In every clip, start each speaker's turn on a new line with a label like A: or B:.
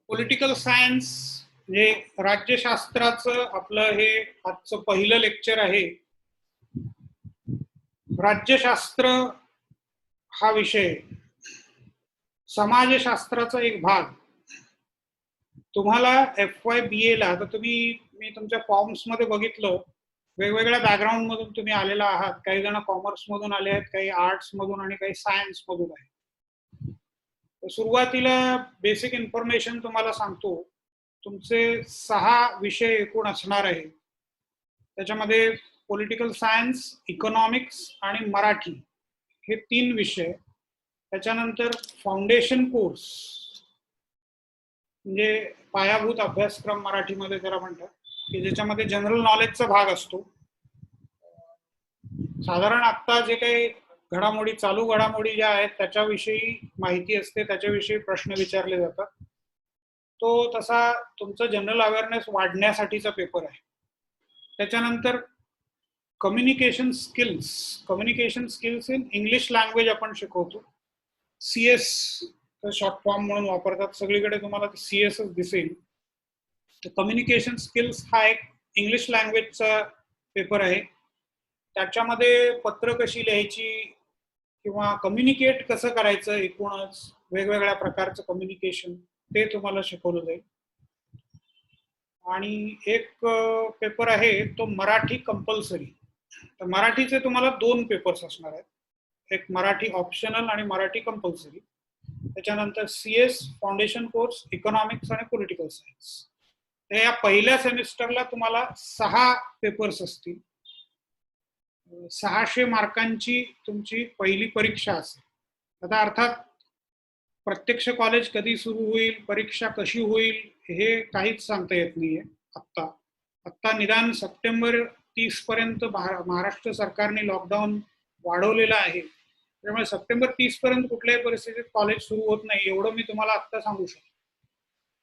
A: Political science म्हणजे राज्यशास्त्राचं आपलं हे आजचं पहिलं लेक्चर आहे. राज्यशास्त्र हा विषय समाजशास्त्राचा एक भाग. तुम्हाला FY BA ला तर मी तुमच्या फॉर्म्स मध्ये बघितलं, वेगवेगळ्या बॅकग्राऊंड मधून तुम्ही आलेला आहात. काही जण कॉमर्स मधून आले आहेत, काही आर्ट्स मधून आणि काही सायन्स मधून आहे. सुरुवातीला बेसिक इन्फॉर्मेशन तुम्हाला सांगतो. तुमचे 6 विषय एकूण असणार आहे. त्याच्यामध्ये पॉलिटिकल सायन्स, इकॉनॉमिक्स आणि मराठी हे 3 विषय. त्याच्यानंतर फाउंडेशन कोर्स म्हणजे पायाभूत अभ्यासक्रम मराठीमध्ये त्याला म्हणतात, की ज्याच्यामध्ये जनरल नॉलेजचा भाग असतो. साधारण आता जे काही घडामोडी, चालू घडामोडी ज्या आहेत त्याच्याविषयी माहिती असते, त्याच्याविषयी प्रश्न विचारले जातात. तो तसा तुमचं जनरल अवेअरनेस वाढण्यासाठीचा पेपर आहे. त्याच्यानंतर communication skills in English language आपण शिकवतो. CS शॉर्ट फॉर्म म्हणून वापरतात, सगळीकडे तुम्हाला CS दिसेल. कम्युनिकेशन स्किल्स हा एक इंग्लिश लँग्वेजचा पेपर आहे. त्याच्यामध्ये पत्र कशी लिहायची किंवा कम्युनिकेट कसं करायचं, एकूणच वेगवेगळ्या प्रकारचं कम्युनिकेशन ते तुम्हाला शिकवलं जाईल. आणि एक पेपर आहे तो मराठी कंपल्सरी. तर मराठीचे तुम्हाला 2 पेपर्स असणार आहेत, एक मराठी ऑप्शनल आणि मराठी कंपल्सरी. त्याच्यानंतर CS फाउंडेशन कोर्स, इकॉनॉमिक्स आणि पॉलिटिकल सायन्स. तर या पहिल्या सेमिस्टरला तुम्हाला 6 पेपर्स असतील. 600 मार्कांची तुमची पहिली परीक्षा असेल. आता अर्थात प्रत्यक्ष कॉलेज कधी सुरू होईल, परीक्षा कशी होईल हे काहीच सांगता येत नाहीये. आत्ता निदान सप्टेंबर 30 पर्यंत महाराष्ट्र सरकारने लॉकडाऊन वाढवलेला आहे. त्यामुळे सप्टेंबर 30 पर्यंत कुठल्याही परिस्थितीत कॉलेज सुरू होत नाही, एवढं मी तुम्हाला आत्ता सांगू शकतो.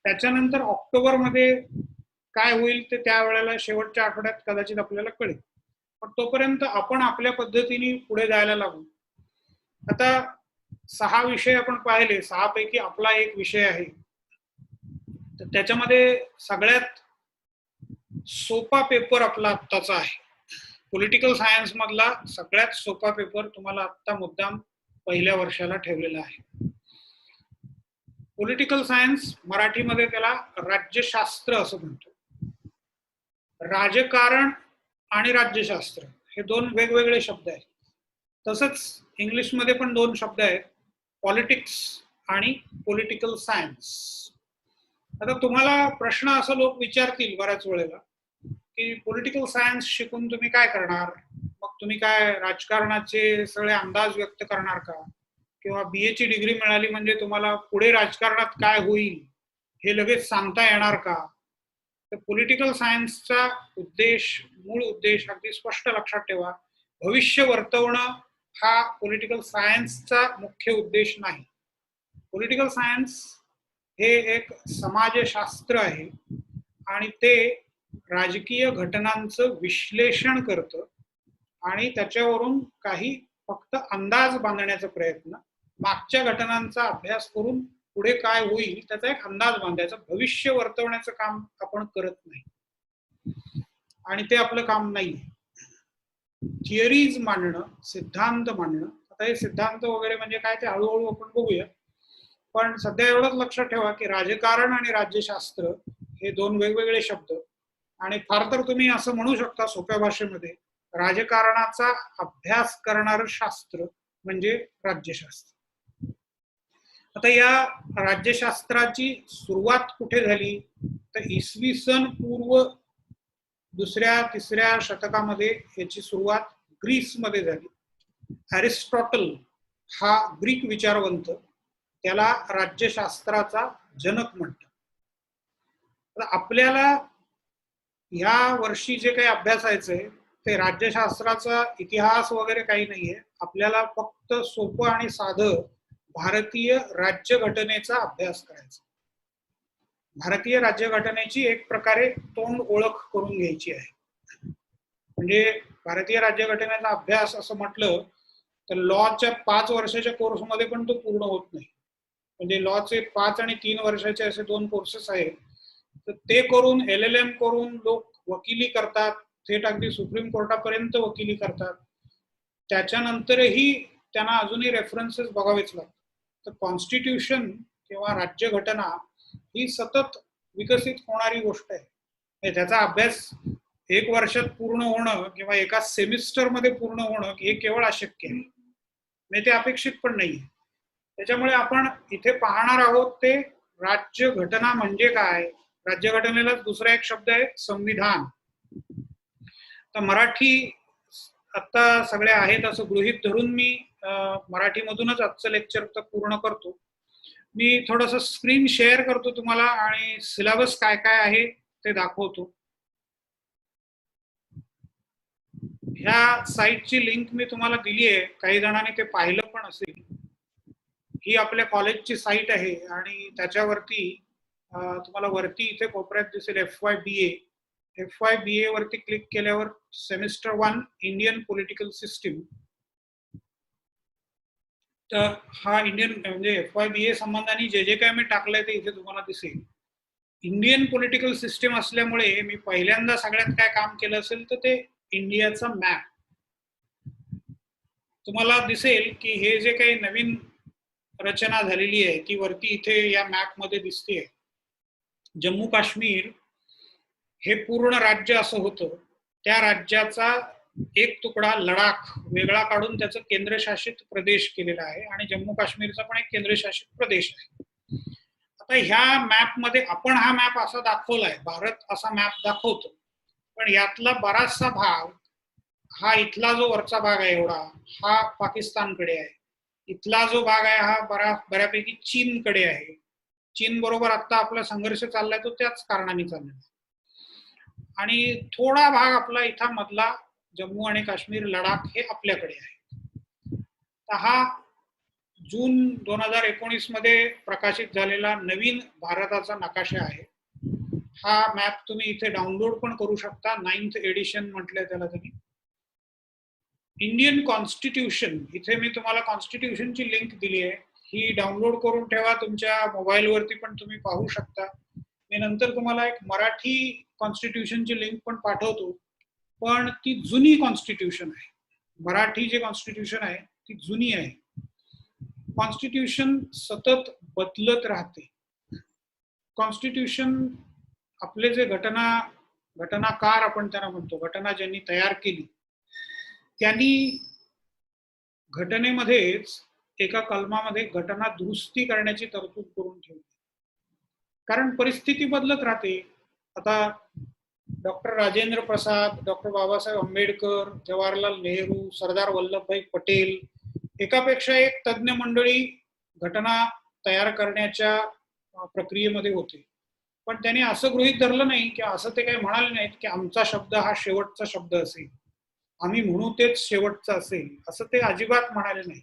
A: त्याच्यानंतर ऑक्टोबरमध्ये काय होईल ते त्यावेळेला शेवटच्या आठवड्यात कदाचित आपल्याला कळेल. पण तोपर्यंत आपण आपल्या पद्धतीने पुढे जायला लागू. आता 6 विषय आपण पाहिले, 6 पैकी आपला एक विषय आहे. तर त्याच्यामध्ये सगळ्यात सोपा पेपर आपला आत्ताचा आहे. पॉलिटिकल सायन्स मधला सगळ्यात सोपा पेपर तुम्हाला आत्ता मुद्दाम पहिल्या वर्षाला ठेवलेला आहे. पॉलिटिकल सायन्स मराठीमध्ये त्याला राज्यशास्त्र असं म्हणतो. राजकारण आणि राज्यशास्त्र हे 2 वेगवेगळे शब्द आहेत. तसंच इंग्लिशमध्ये पण 2 शब्द आहेत, पॉलिटिक्स आणि पॉलिटिकल सायन्स. आता तुम्हाला प्रश्न असं लोक विचारतील बऱ्याच वेळेला की पॉलिटिकल सायन्स शिकून तुम्ही काय करणार, मग तुम्ही काय राजकारणाचे सगळे अंदाज व्यक्त करणार का, किंवा BA ची डिग्री मिळाली म्हणजे तुम्हाला पुढे राजकारणात काय होईल हे लगेच सांगता येणार का. तर पॉलिटिकल सायन्सचा मूळ उद्देश अगदी स्पष्ट लक्षात ठेवा. भविष्य वर्तवणं हा पॉलिटिकल सायन्सचा मुख्य उद्देश नाही. पॉलिटिकल सायन्स हे एक समाजशास्त्र आहे आणि ते राजकीय घटनांचं विश्लेषण करतं आणि त्याच्यावरून काही फक्त अंदाज बांधण्याचा प्रयत्न, मागच्या घटनांचा अभ्यास करून पुढे काय होईल त्याचा एक अंदाज बांधायचा, भविष्य वर्तवण्याचं काम आपण करत नाही आणि ते आपलं काम नाही. थिअरीज मांडणं, सिद्धांत मांडणं. आता हे सिद्धांत वगैरे म्हणजे काय ते हळूहळू आपण बघूया. पण सध्या एवढंच लक्षात ठेवा की राजकारण आणि राज्यशास्त्र हे 2 वेगवेगळे शब्द. आणि फार तर तुम्ही असं म्हणू शकता सोप्या भाषेमध्ये, राजकारणाचा अभ्यास करणारं शास्त्र म्हणजे राज्यशास्त्र. आता या राज्यशास्त्राची सुरुवात कुठे झाली तर इसवी पूर्व 2ऱ्या-3ऱ्या शतकामध्ये याची सुरुवात ग्रीसमध्ये झाली. अरिस्टॉटल हा ग्रीक विचारवंत, त्याला राज्यशास्त्राचा जनक म्हणतात. आपल्याला या वर्षी जे काही अभ्यासायचंय ते राज्यशास्त्राचा इतिहास वगैरे काही नाहीये. आपल्याला फक्त सोपं आणि साधं भारतीय राज्यघटनेचा अभ्यास करायचा. भारतीय राज्यघटनेची एक प्रकारे तोंड ओळख करून घ्यायची आहे. म्हणजे भारतीय राज्यघटनेचा अभ्यास असं म्हटलं तर लॉच्या 5 वर्षाच्या कोर्समध्ये पण तो पूर्ण होत नाही. म्हणजे लॉचे 5 आणि 3 वर्षाचे असे 2 कोर्सेस आहेत. तर ते करून LLM करून लोक वकिली करतात, थेट अगदी सुप्रीम कोर्टापर्यंत वकिली करतात. त्याच्यानंतरही त्यांना अजूनही रेफरन्सेस बघावेच लागतात. तर कॉन्स्टिट्यूशन किंवा राज्यघटना ही सतत विकसित होणारी गोष्ट आहे. त्याचा अभ्यास 1 वर्षात पूर्ण होणं किंवा एका सेमिस्टरमध्ये पूर्ण होणं हे केवळ अशक्य आहे, नाही ते अपेक्षित पण नाही. त्याच्यामुळे आपण इथे पाहणार आहोत ते राज्यघटना म्हणजे काय. राज्यघटनेला दुसरा एक शब्द आहे संविधान. तर मराठी आता सगळे आहेत असं गृहीत धरून मी मराठीमधूनच आजचं लेक्चर तर पूर्ण करतो. मी थोडंसं स्क्रीन शेअर करतो तुम्हाला आणि सिलेबस काय काय आहे ते दाखवतो. ह्या साईटची लिंक मी तुम्हाला दिली आहे, काही जणांनी ते पाहिलं पण असेल. ही आपल्या कॉलेजची साईट आहे आणि त्याच्यावरती तुम्हाला वरती इथे कोपऱ्यात दिसेल FYBA वरती क्लिक केल्यावर सेमिस्टर 1 इंडियन पॉलिटिकल सिस्टीम. तर हा इंडियन म्हणजे FYBA संबंधाने जे जे काय मी टाकलंय ते इथे तुम्हाला दिसेल. इंडियन पॉलिटिकल सिस्टीम असल्यामुळे मी पहिल्यांदा सगळ्यात काय काम केलं असेल तर ते इंडियाचा मॅप. तुम्हाला दिसेल की हे जे काही नवीन रचना झालेली आहे ती वरती इथे या मॅप मध्ये दिसते. जम्मू काश्मीर हे पूर्ण राज्य असं होतं, त्या राज्याचा एक तुकडा लडाख वेगळा काढून त्याचं केंद्रशासित प्रदेश केलेला आहे आणि जम्मू काश्मीरचा पण एक केंद्रशासित प्रदेश आहे. आता ह्या मॅप मध्ये आपण हा मॅप असा दाखवलाय, भारत असा मॅप दाखवतो, पण यातला बराचसा भाग हा इथला जो वरचा भाग आहे एवढा हा पाकिस्तानकडे आहे. इथला जो भाग आहे हा बऱ्यापैकी चीनकडे आहे. चीन बरोबर आता आपला संघर्ष चाललाय तो त्याच कारणाने चाललाय. आणि थोडा भाग आपला इथं मधला जम्मू आणि काश्मीर लडाख हे आपल्याकडे आहे. तर हा जून 2019 मध्ये प्रकाशित झालेला नवीन भारताचा नकाशा आहे. हा मॅप तुम्ही इथे डाउनलोड पण करू शकता. 9th एडिशन म्हटलंय त्याला त्यांनी. इंडियन कॉन्स्टिट्यूशन, इथे मी तुम्हाला कॉन्स्टिट्यूशनची लिंक दिली आहे, ही डाउनलोड करून ठेवा तुमच्या मोबाईलवरती पण तुम्ही पाहू शकता. मी नंतर तुम्हाला एक मराठी कॉन्स्टिट्यूशनची लिंक पण पाठवतो, पण ती जुनी कॉन्स्टिट्यूशन आहे. मराठी जे कॉन्स्टिट्यूशन आहे ती जुनी आहे. कॉन्स्टिट्यूशन सतत बदलत राहते. कॉन्स्टिट्यूशन आपले जे घटनाकार आपण त्यांना म्हणतो, घटना ज्यांनी तयार केली त्यांनी घटनेमध्येच एका कलमामध्ये घटना दुरुस्ती करण्याची तरतूद करून ठेवली. कारण परिस्थिती बदलत राहते. आता डॉक्टर राजेंद्र प्रसाद, डॉक्टर बाबासाहेब आंबेडकर, जवाहरलाल नेहरू, सरदार वल्लभभाई पटेल, एकापेक्षा एक तज्ज्ञ मंडळी घटना तयार करण्याच्या प्रक्रियेमध्ये होते. पण त्यांनी असं गृहीत धरलं नाही की असं ते काही म्हणाले नाहीत की आमचा शब्द हा शेवटचा शब्द असेल, आम्ही म्हणू तेच शेवटचं असेल, असं ते अजिबात म्हणाले नाही.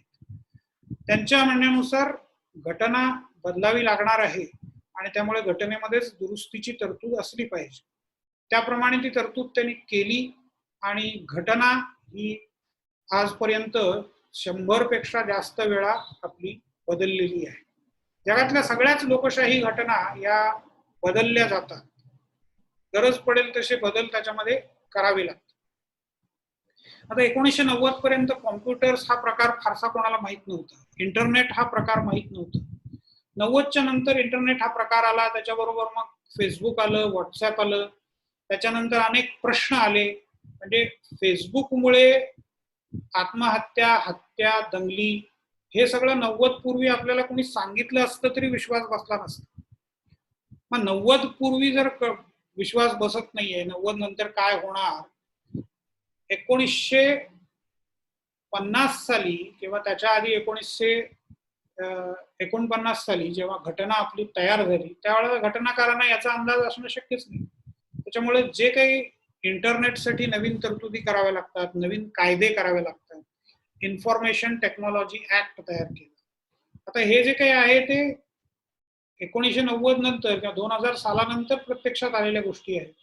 A: त्यांच्या म्हणण्यानुसार घटना बदलावी लागणार आहे आणि त्यामुळे घटनेमध्येच दुरुस्तीची तरतूद असली पाहिजे. त्याप्रमाणे ती तरतूद त्यांनी केली आणि घटना ही आजपर्यंत 100 पेक्षा जास्त वेळा आपली बदललेली आहे. जगातल्या सगळ्याच लोकशाही घटना या बदलल्या जातात. गरज पडेल तसे बदल त्याच्यामध्ये करावे लागतात. आता 1990 पर्यंत कॉम्प्युटर्स हा प्रकार फारसा कोणाला माहित नव्हता. इंटरनेट हा प्रकार माहित नव्हता. 90च्या नंतर इंटरनेट हा प्रकार आला, त्याच्याबरोबर मग फेसबुक आलं, व्हॉट्सअप आलं, त्याच्यानंतर अनेक प्रश्न आले. म्हणजे फेसबुकमुळे आत्महत्या, हत्या, दंगली हे सगळं 90 पूर्वी आपल्याला कोणी सांगितलं असतं तरी विश्वास बसला नसता. मग 90 पूर्वी जर विश्वास बसत नाहीये, 90 नंतर काय होणार. 1950 साली किंवा त्याच्या आधी 1949 साली जेव्हा घटना आपली तयार झाली त्यावेळेला घटनाकारांना याचा अंदाज असणं शक्यच नाही. त्याच्यामुळे जे काही इंटरनेटसाठी नवीन तरतुदी कराव्या लागतात, नवीन कायदे करावे लागतात, इन्फॉर्मेशन टेक्नॉलॉजी ऍक्ट तयार केलं. आता हे जे काही आहे ते 1990 नंतर किंवा 2000 सालानंतर प्रत्यक्षात आलेल्या गोष्टी आहेत.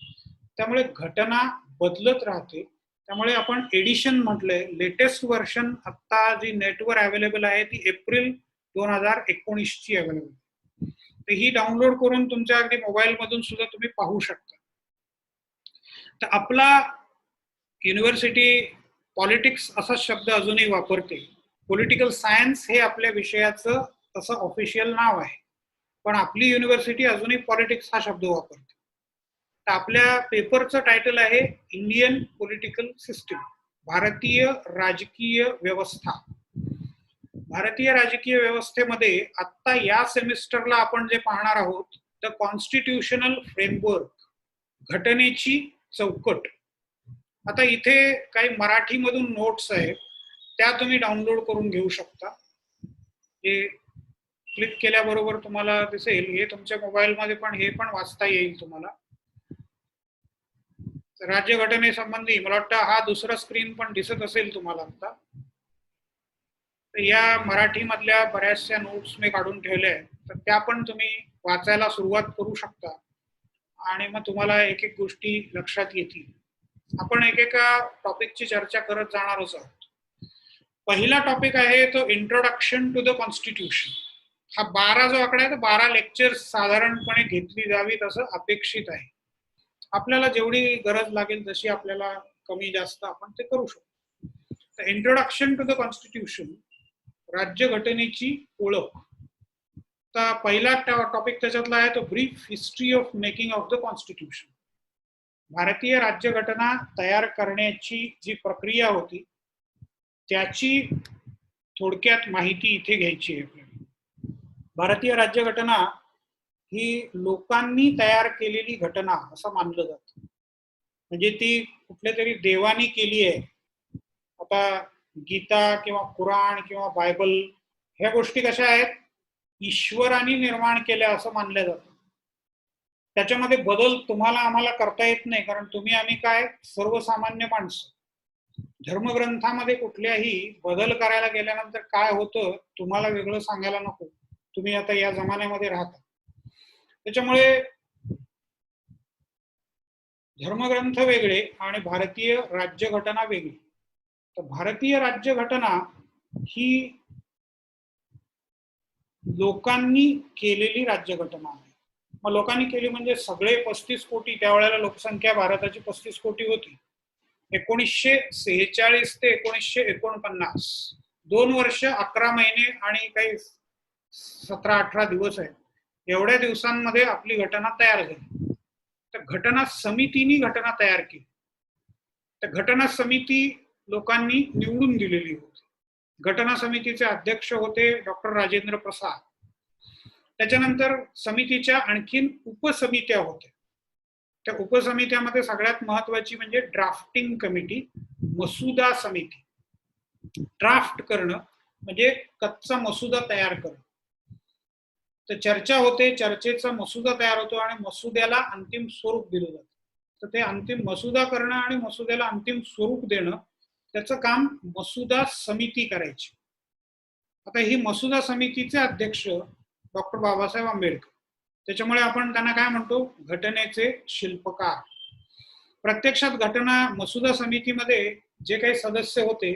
A: त्यामुळे घटना बदलत राहते. त्यामुळे आपण एडिशन म्हटलंय, लेटेस्ट व्हर्शन आता जी नेटवर अवेलेबल आहे ती एप्रिल 2019 ची अवेलेबल. तर ही डाउनलोड करून तुमच्या अगदी मोबाईल मधून सुद्धा तुम्ही पाहू शकता. तर आपला युनिव्हर्सिटी पॉलिटिक्स असा शब्द अजूनही वापरते. पॉलिटिकल सायन्स हे आपल्या विषयाचं तसं ऑफिशियल नाव आहे, पण आपली युनिव्हर्सिटी अजूनही पॉलिटिक्स हा शब्द वापरते. तर आपल्या पेपरचं टायटल आहे इंडियन पॉलिटिकल सिस्टीम, भारतीय राजकीय व्यवस्था. भारतीय राजकीय व्यवस्थेमध्ये आता या सेमिस्टरला आपण जे पाहणार आहोत द कॉन्स्टिट्यूशनल फ्रेमवर्क, घटनेची चौकट. आता इथे काही मराठीमधून नोट्स आहेत, त्या तुम्ही डाउनलोड करून घेऊ शकता. हे क्लिक केल्याबरोबर तुम्हाला दिसेल, हे तुमच्या मोबाईलमध्ये पण हे पण वाचता येईल तुम्हाला. राज्यघटनेसंबंधी मला वाटतं हा दुसरा स्क्रीन पण दिसत असेल तुम्हाला आता. या मराठी मधल्या बऱ्याचशा नोट्स मी काढून ठेवल्या आहेत, तर त्या पण तुम्ही वाचायला सुरुवात करू शकता आणि मग तुम्हाला एक एक गोष्टी लक्षात येतील. आपण एकेका टॉपिकची चर्चा करत जाणारच आहोत. पहिला टॉपिक आहे तो इंट्रोडक्शन टू द कॉन्स्टिट्यूशन. हा 12 जो आकडा आहे तो 12 लेक्चर्स साधारणपणे घेतली जावीत असं अपेक्षित आहे. आपल्याला जेवढी गरज लागेल तशी आपल्याला कमी जास्त आपण ते करू शकतो. इंट्रोडक्शन टू द कॉन्स्टिट्यूशन, राज्यघटनेची ओळख. तर पहिला टॉपिक त्याच्यातला आहे तो brief history of making of the constitution. भारतीय राज्यघटना तयार करण्याची जी प्रक्रिया होती त्याची थोडक्यात माहिती इथे घ्यायची आहे आपल्याला. भारतीय राज्यघटना ही लोकांनी तयार केलेली घटना असं मानलं जातं. म्हणजे ती कुठल्या तरी देवानी केली आहे. आता गीता किंवा कुराण किंवा बायबल ह्या गोष्टी कशा आहेत, ईश्वराने निर्माण केल्या असं मानलं जातं. त्याच्यामध्ये बदल तुम्हाला आम्हाला करता येत नाही, कारण तुम्ही आम्ही काय सर्वसामान्य माणसं. धर्मग्रंथामध्ये कुठल्याही बदल करायला गेल्यानंतर काय होतं तुम्हाला वेगळं सांगायला नको, तुम्ही आता या जमान्यामध्ये राहता. त्याच्यामुळे धर्मग्रंथ वेगळे आणि भारतीय राज्यघटना वेगळी. तर भारतीय राज्यघटना ही लोकांनी केलेली राज्यघटना आहे. मग लोकांनी केली म्हणजे सगळे 35 कोटी, त्यावेळेला लोकसंख्या भारताची 35 कोटी होती. 1946 ते 1949 2 वर्ष 11 महिने आणि काही 17-18 दिवस आहेत. एवढ्या दिवसांमध्ये आपली घटना तयार झाली. तर घटना समितीने घटना तयार केली. तर घटना समिती लोकांनी निवडून दिलेली होती. घटना समितीचे अध्यक्ष होते डॉक्टर राजेंद्र प्रसाद. त्याच्यानंतर समितीच्या आणखीन उपसमित्या होत्या. त्या उपसमित्यामध्ये सगळ्यात महत्वाची म्हणजे ड्राफ्टिंग कमिटी, मसुदा समिती. ड्राफ्ट करणं म्हणजे कच्चा मसुदा तयार करणं. तर चर्चा होते, चर्चेचा मसुदा तयार होतो आणि मसुद्याला अंतिम स्वरूप दिलं जातं. तर ते अंतिम मसुदा करणं आणि मसुद्याला अंतिम स्वरूप देणं, त्याचं काम मसुदा समिती करायची. आता ही मसुदा समितीचे अध्यक्ष डॉक्टर बाबासाहेब आंबेडकर. त्याच्यामुळे आपण त्यांना काय म्हणतो, घटनेचे शिल्पकार. प्रत्यक्षात घटना मसुदा समितीमध्ये जे काही सदस्य होते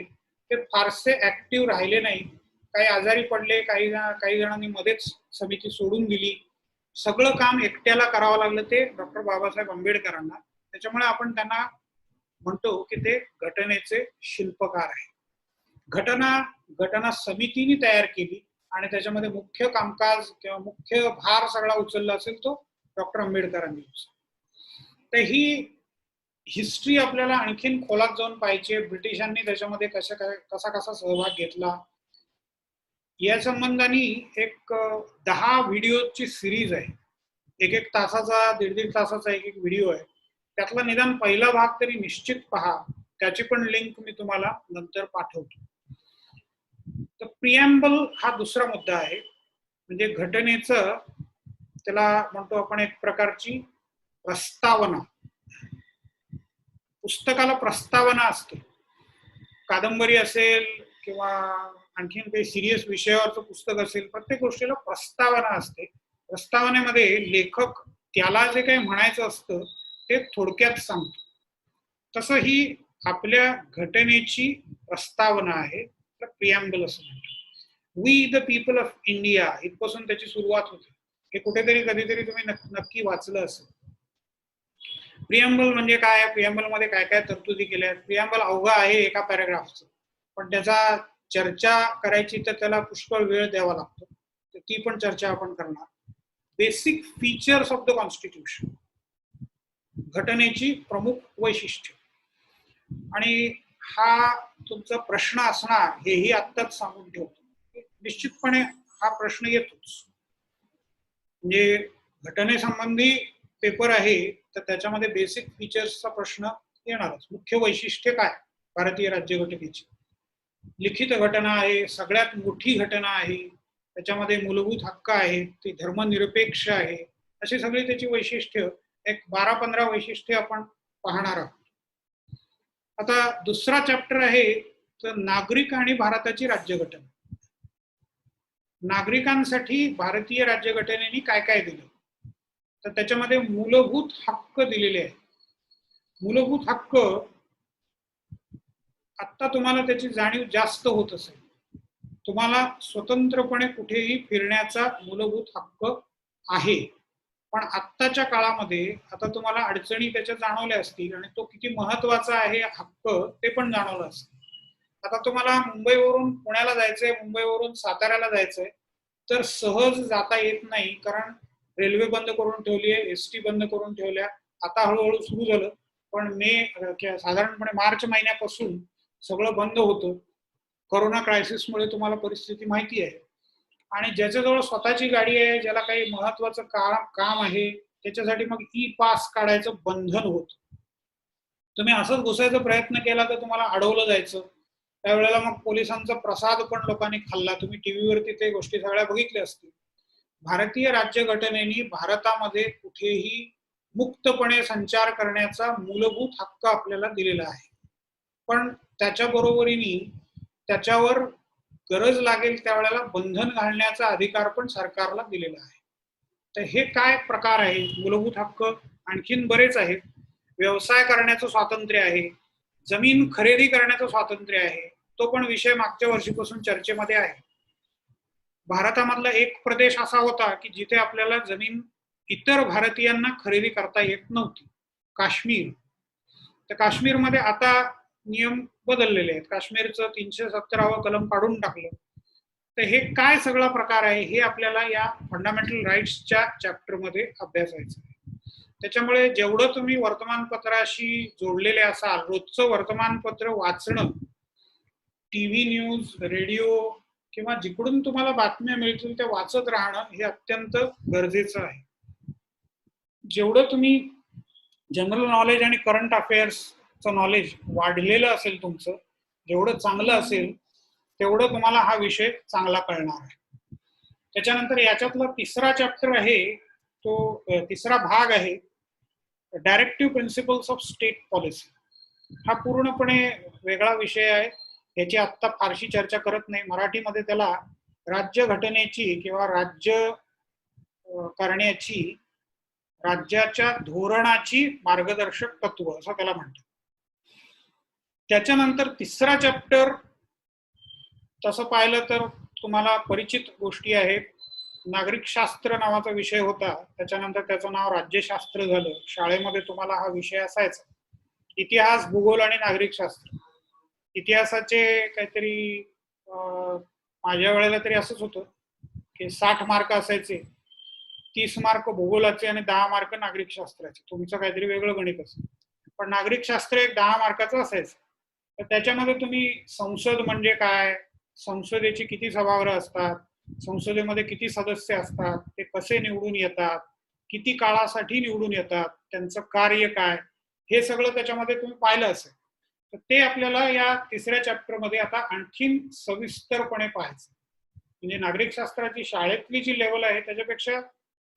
A: ते फारसे ऍक्टिव्ह राहिले नाही. काही आजारी पडले, काही जणांनी मध्येच समिती सोडून दिली. सगळं काम एकट्याला करावं लागलं ते डॉक्टर बाबासाहेब आंबेडकरांना. त्याच्यामुळे आपण त्यांना म्हणतो की ते घटनेचे शिल्पकार आहे. घटना समितीने तयार केली आणि त्याच्यामध्ये मुख्य कामकाज किंवा मुख्य भार सगळा उचलला असेल तो डॉक्टर आंबेडकरांनी. तर ही हिस्ट्री आपल्याला आणखीन खोलात जाऊन पाहिजे. ब्रिटिशांनी त्याच्यामध्ये कसा सहभाग घेतला या संबंधाने एक 10 व्हिडिओची सिरीज आहे. एक तासाचा, 1.5 तासाचा एक व्हिडिओ आहे. त्यातला निदान पहिला भाग तरी निश्चित पहा. त्याची पण लिंक मी तुम्हाला नंतर पाठवतो. तर प्रिएम्बल हा दुसरा मुद्दा आहे. म्हणजे घटनेचं, त्याला म्हणतो आपण एक प्रकारची प्रस्तावना. पुस्तकाला प्रस्तावना असते. कादंबरी असेल किंवा आणखीन काही सिरियस विषयावरचं पुस्तक असेल, प्रत्येक गोष्टीला प्रस्तावना असते. प्रस्तावनेमध्ये लेखक त्याला जे काही म्हणायचं असतं ते थोडक्यात सांगतो. तसं ही आपल्या घटनेची प्रस्तावना आहे, प्रिएम्बल असं म्हणतो. We the people of India इथपासून त्याची सुरुवात होते. हे कुठेतरी कधीतरी तुम्ही नक्की वाचलं असेल. प्रिएम्बल म्हणजे काय, प्रिएम्बल मध्ये काय काय तरतुदी केल्या आहेत. प्रिएम्बल अवघा आहे एका पॅराग्राफचं, पण त्याचा चर्चा करायची तर त्याला पुष्कळ वेळ द्यावा लागतो, तर ती पण चर्चा आपण करणार. Basic features of the constitution, घटनेची प्रमुख वैशिष्ट्य. आणि हा तुमचा प्रश्न असणार हेही आत्ताच सांगून ठेवतो. निश्चितपणे हा प्रश्न येतोच. म्हणजे घटनेसंबंधी पेपर आहे तर त्याच्यामध्ये बेसिक फीचर्सचा प्रश्न येणारच. मुख्य वैशिष्ट्य काय भारतीय राज्यघटनेची? लिखित घटना आहे, सगळ्यात मोठी घटना आहे, त्याच्यामध्ये मूलभूत हक्क आहेत, ती धर्मनिरपेक्ष आहे, अशी सगळी त्याची वैशिष्ट्य, एक 12-15 वैशिष्ट्ये आपण पाहणार आहोत. आता दुसरा चॅप्टर आहे तर नागरिक आणि भारताची राज्यघटना. नागरिकांसाठी भारतीय राज्यघटनेने काय काय दिलं, तर त्याच्यामध्ये मूलभूत हक्क दिलेले आहेत. मूलभूत हक्क आता तुम्हाला त्याची जाणीव जास्त होत असेल. तुम्हाला स्वतंत्रपणे कुठेही फिरण्याचा मूलभूत हक्क आहे, पण आत्ताच्या काळामध्ये आता तुम्हाला अडचणी त्याच्या जाणवल्या असतील आणि तो किती महत्वाचा आहे हक्क ते पण जाणवलं असेल. आता तुम्हाला मुंबईवरून पुण्याला जायचंय, मुंबईवरून साताऱ्याला जायचंय, तर सहज जाता येत नाही, कारण रेल्वे बंद करून ठेवली आहे, एसटी बंद करून ठेवल्या. आता हळूहळू सुरू झालं, पण साधारणपणे मार्च महिन्यापासून सगळं बंद होतं. कोरोना क्रायसिसमुळे तुम्हाला परिस्थिती माहिती आहे. आणि ज्याच्याजवळ स्वतःची गाडी आहे, ज्याला काही महत्वाचं काम आहे, त्याच्यासाठी मग ई पास काढायचं बंधन होतं. तुम्ही असंच घुसायचा प्रयत्न केला तर तुम्हाला अडवलं जायचं. त्यावेळेला मग पोलिसांचा प्रसाद पण लोकांनी खाल्ला. तुम्ही टीव्हीवरती ते गोष्टी सगळ्या बघितल्या असतील. भारतीय राज्यघटनेने भारतामध्ये कुठेही मुक्तपणे संचार करण्याचा मूलभूत हक्क आपल्याला दिलेला आहे, पण त्याच्या बरोबरीने त्याच्यावर गरज लागेल त्यावेळेला बंधन घालण्याचा अधिकार पण सरकारला दिलेला आहे. तर हे काय प्रकार आहे? मूलभूत हक्क आणखीन बरेच आहेत. व्यवसाय करण्याचं स्वातंत्र्य आहे, जमीन खरेदी करण्याचं स्वातंत्र्य आहे, तो पण विषय मागच्या वर्षीपासून चर्चेमध्ये आहे. भारतामधला एक प्रदेश असा होता की जिथे आपल्याला जमीन इतर भारतीयांना खरेदी करता येत नव्हती, काश्मीर. तर काश्मीरमध्ये आता नियम बदललेले आहेत. काश्मीरचं 317 कलम काढून टाकलं. तर हे काय सगळा प्रकार आहे हे आपल्याला या फंडामेंटल राईट्सच्या चॅप्टरमध्ये अभ्यासायचं आहे. त्याच्यामुळे जेवढं तुम्ही वर्तमानपत्राशी जोडलेले असाल, रोजचं वर्तमानपत्र वाचणं, टीव्ही न्यूज, रेडिओ किंवा जिकडून तुम्हाला बातम्या मिळतील ते वाचत राहणं हे अत्यंत गरजेचं आहे. जेवढं तुम्ही जनरल नॉलेज आणि करंट अफेअर्सचं नॉलेज वाढलेलं असेल तुमचं, जेवढं चांगलं असेल तेवढं तुम्हाला हा विषय चांगला कळणार आहे. त्याच्यानंतर याच्यातला तिसरा चॅप्टर आहे, तो तिसरा भाग आहे directive principles of state policy. हा पूर्णपणे वेगळा विषय आहे, याची आत्ता फारशी चर्चा करत नाही. मराठीमध्ये त्याला राज्यघटनेची किंवा राज्य करण्याची, राज्याच्या धोरणाची मार्गदर्शक तत्व असं त्याला म्हणतात. त्याच्यानंतर तिसरा चॅप्टर तसं पाहिलं तर तुम्हाला परिचित गोष्टी आहेत. नागरिकशास्त्र नावाचा विषय होता, त्याच्यानंतर त्याचं नाव राज्यशास्त्र झालं. शाळेमध्ये तुम्हाला हा विषय असायचा. इतिहास, भूगोल आणि नागरिकशास्त्र. इतिहासाचे काहीतरी माझ्या वेळेला तरी असंच होतं की 60 मार्क असायचे, 30 मार्क भूगोलाचे आणि 10 मार्क नागरिकशास्त्राचे. तुमचं काहीतरी वेगळं गणित असेल, पण नागरिकशास्त्र एक 10 मार्काचं असायचं. तर त्याच्यामध्ये तुम्ही संसद म्हणजे काय, संसदेची किती सभागृह असतात, संसदेमध्ये किती सदस्य असतात, ते कसे निवडून येतात, किती काळासाठी निवडून येतात, त्यांचं कार्य काय, हे सगळं त्याच्यामध्ये तुम्ही पाहिलं असेल. तर ते आपल्याला या तिसऱ्या चॅप्टरमध्ये आता आणखीन सविस्तरपणे पाहायचं. म्हणजे नागरिकशास्त्राची शाळेतली जी लेवल आहे त्याच्यापेक्षा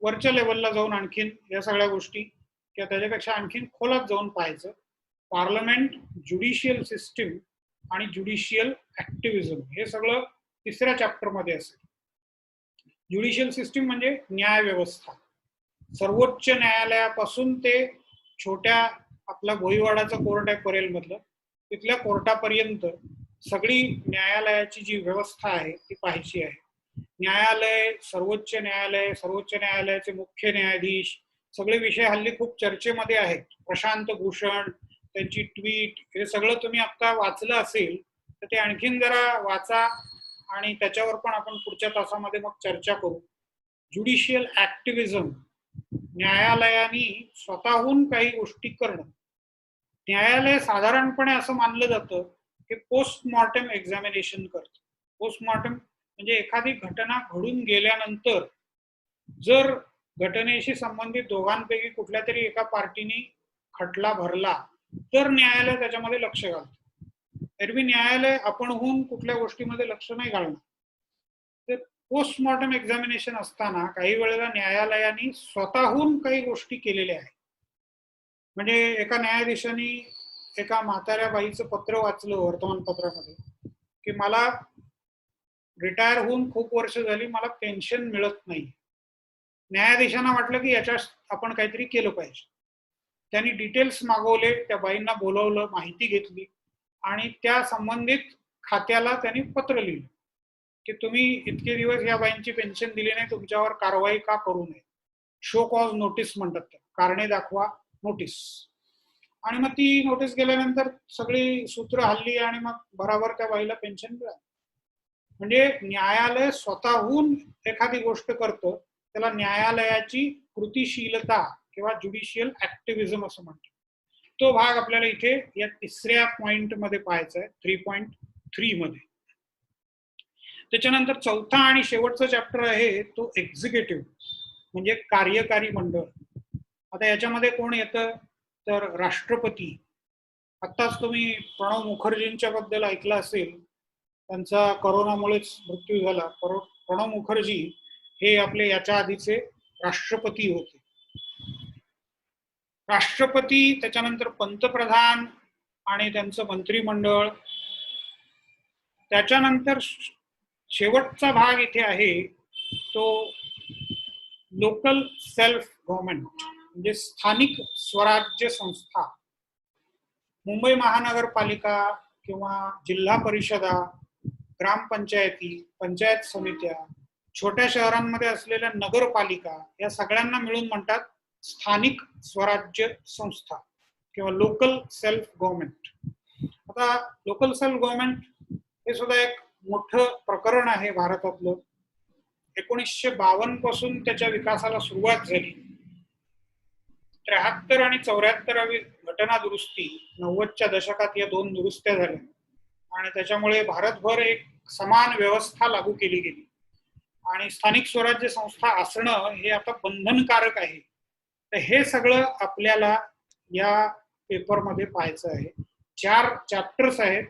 A: वरच्या लेवलला जाऊन आणखीन या सगळ्या गोष्टी किंवा त्याच्यापेक्षा आणखीन खोलात जाऊन पाहायचं. पार्लमेंट, ज्युडिशियल सिस्टीम आणि ज्युडिशियल ऍक्टिव्हिझम हे सगळं तिसऱ्या चॅप्टरमध्ये असेल. ज्युडिशियल सिस्टीम म्हणजे न्याय व्यवस्था. सर्वोच्च न्यायालयापासून ते छोट्या आपला भोईवाडाचं कोर्ट आहे परेल मधलं, तिथल्या कोर्टापर्यंत सगळी न्यायालयाची जी व्यवस्था आहे ती पाहायची आहे. न्यायालय, सर्वोच्च न्यायालय, सर्वोच्च न्यायालयाचे मुख्य न्यायाधीश, सगळे विषय हल्ली खूप चर्चेमध्ये आहेत. प्रशांत भूषण, त्यांची ट्विट, हे सगळं तुम्ही आता वाचलं असेल तर ते आणखीन जरा वाचा आणि त्याच्यावर पण आपण पुढच्या तासामध्ये मग चर्चा करू. ज्युडिशियल ऍक्टिव्हिजम, न्यायालयाने स्वतःहून काही गोष्टी करणं. न्यायालय साधारणपणे असं मानलं जातं की पोस्टमॉर्टम एक्झामिनेशन करतं. पोस्टमॉर्टम म्हणजे एखादी घटना घडून गेल्यानंतर जर घटनेशी संबंधित दोघांपैकी कुठल्या तरी एका पार्टीने खटला भरला तर न्यायालय त्याच्यामध्ये लक्ष घालतं. एरवी न्यायालय आपणहून कुठल्या गोष्टीमध्ये लक्ष नाही घालणार. तर पोस्टमॉर्टम एक्झामिनेशन असताना काही वेळेला न्यायालयाने स्वतःहून काही गोष्टी केलेल्या आहेत. म्हणजे एका न्यायाधीशाने एका म्हाताऱ्या बाईचं पत्र वाचलं वर्तमानपत्रामध्ये की मला रिटायर होऊन खूप वर्ष झाली, मला पेन्शन मिळत नाही. न्यायाधीशांना वाटलं की याच्या आपण काहीतरी केलं पाहिजे. त्यांनी डिटेल्स मागवले, त्या बाईंना बोलवलं, माहिती घेतली आणि त्या संबंधित खात्याला त्यांनी पत्र लिहिलं की तुम्ही इतके दिवस या बाईंची पेन्शन दिली नाही, तुमच्यावर कारवाई का करू नये. शो कॉज नोटीस म्हणतात, कारणे दाखवा नोटीस. आणि मग ती नोटीस गेल्यानंतर सगळी सूत्र हल्ली आणि मग बराबर त्या बाईला पेन्शन मिळाली. म्हणजे न्यायालय स्वतःहून एखादी गोष्ट करतं, त्याला न्यायालयाची कृतिशीलता किंवा ज्युडिशियल ऍक्टिव्हिजम असं म्हणतात. तो भाग आपल्याला इथे या तिसऱ्या पॉइंट मध्ये पाहायचा आहे, 3.3 मध्ये. त्याच्यानंतर चौथा आणि शेवटचा चॅप्टर आहे तो एक्झिक्युटिव्ह म्हणजे कार्यकारी मंडळ. आता याच्यामध्ये कोण येतं तर राष्ट्रपती. आत्ताच तुम्ही प्रणव मुखर्जींच्या बद्दल ऐकलं असेल, त्यांचा करोनामुळेच मृत्यू झाला. प्रणव मुखर्जी हे आपले याच्या आधीचे राष्ट्रपती होते. राष्ट्रपती, त्याच्यानंतर पंतप्रधान आणि त्यांचं मंत्रिमंडळ. त्याच्यानंतर शेवटचा भाग इथे आहे तो लोकल सेल्फ गव्हर्नमेंट म्हणजे स्थानिक स्वराज्य संस्था. मुंबई महानगरपालिका किंवा जिल्हा परिषदा, ग्रामपंचायती, पंचायत समित्या, छोट्या शहरांमध्ये असलेल्या नगरपालिका, या सगळ्यांना मिळून म्हणतात स्थानिक स्वराज्य संस्था किंवा लोकल सेल्फ गव्हर्नमेंट. आता लोकल सेल्फ गव्हर्नमेंट हे सुद्धा एक मोठं प्रकरण आहे भारतातलं. 1952 पासून त्याच्या विकासाला सुरुवात झाली. 73 आणि 74वी घटना दुरुस्ती, 90च्या दशकात या दोन दुरुस्त्या झाल्या आणि त्याच्यामुळे भारतभर एक समान व्यवस्था लागू केली गेली आणि स्थानिक स्वराज्य संस्था असणं हे आता बंधनकारक आहे. तर हे सगळं आपल्याला या पेपरमध्ये पाहायचं आहे. 4 चॅप्टर्स आहेत.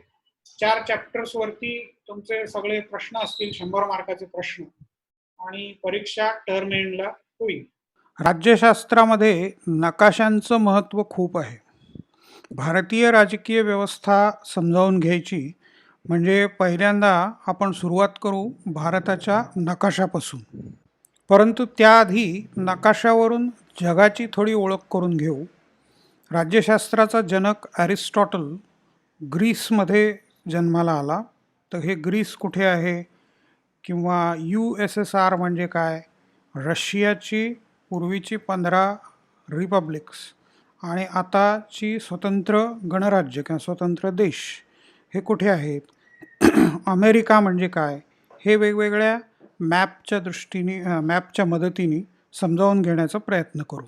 A: 4 चॅप्टर्स वरती तुमचे सगळे प्रश्न असतील, 100 मार्काचे प्रश्न, आणि परीक्षा टर्म एंडला होईल. राज्यशास्त्रामध्ये नकाशांचं महत्त्व खूप आहे. भारतीय राजकीय व्यवस्था समजावून घ्यायची म्हणजे पहिल्यांदा आपण सुरुवात करू भारताच्या नकाशापासून. परंतु त्याआधी नकाशावरून जगाची थोडी ओळख करून घेऊ. राज्यशास्त्राचा जनक ॲरिस्टॉटल ग्रीसमध्ये जन्माला आला. तर हे ग्रीस कुठे आहे किंवा USSR म्हणजे काय, रशियाची पूर्वीची 15 रिपब्लिक्स आणि आताची स्वतंत्र गणराज्य किंवा स्वतंत्र देश हे कुठे आहेत, अमेरिका म्हणजे काय, हे वेगवेगळ्या मॅपच्या मदतीने समजावून घेण्याचा प्रयत्न करू.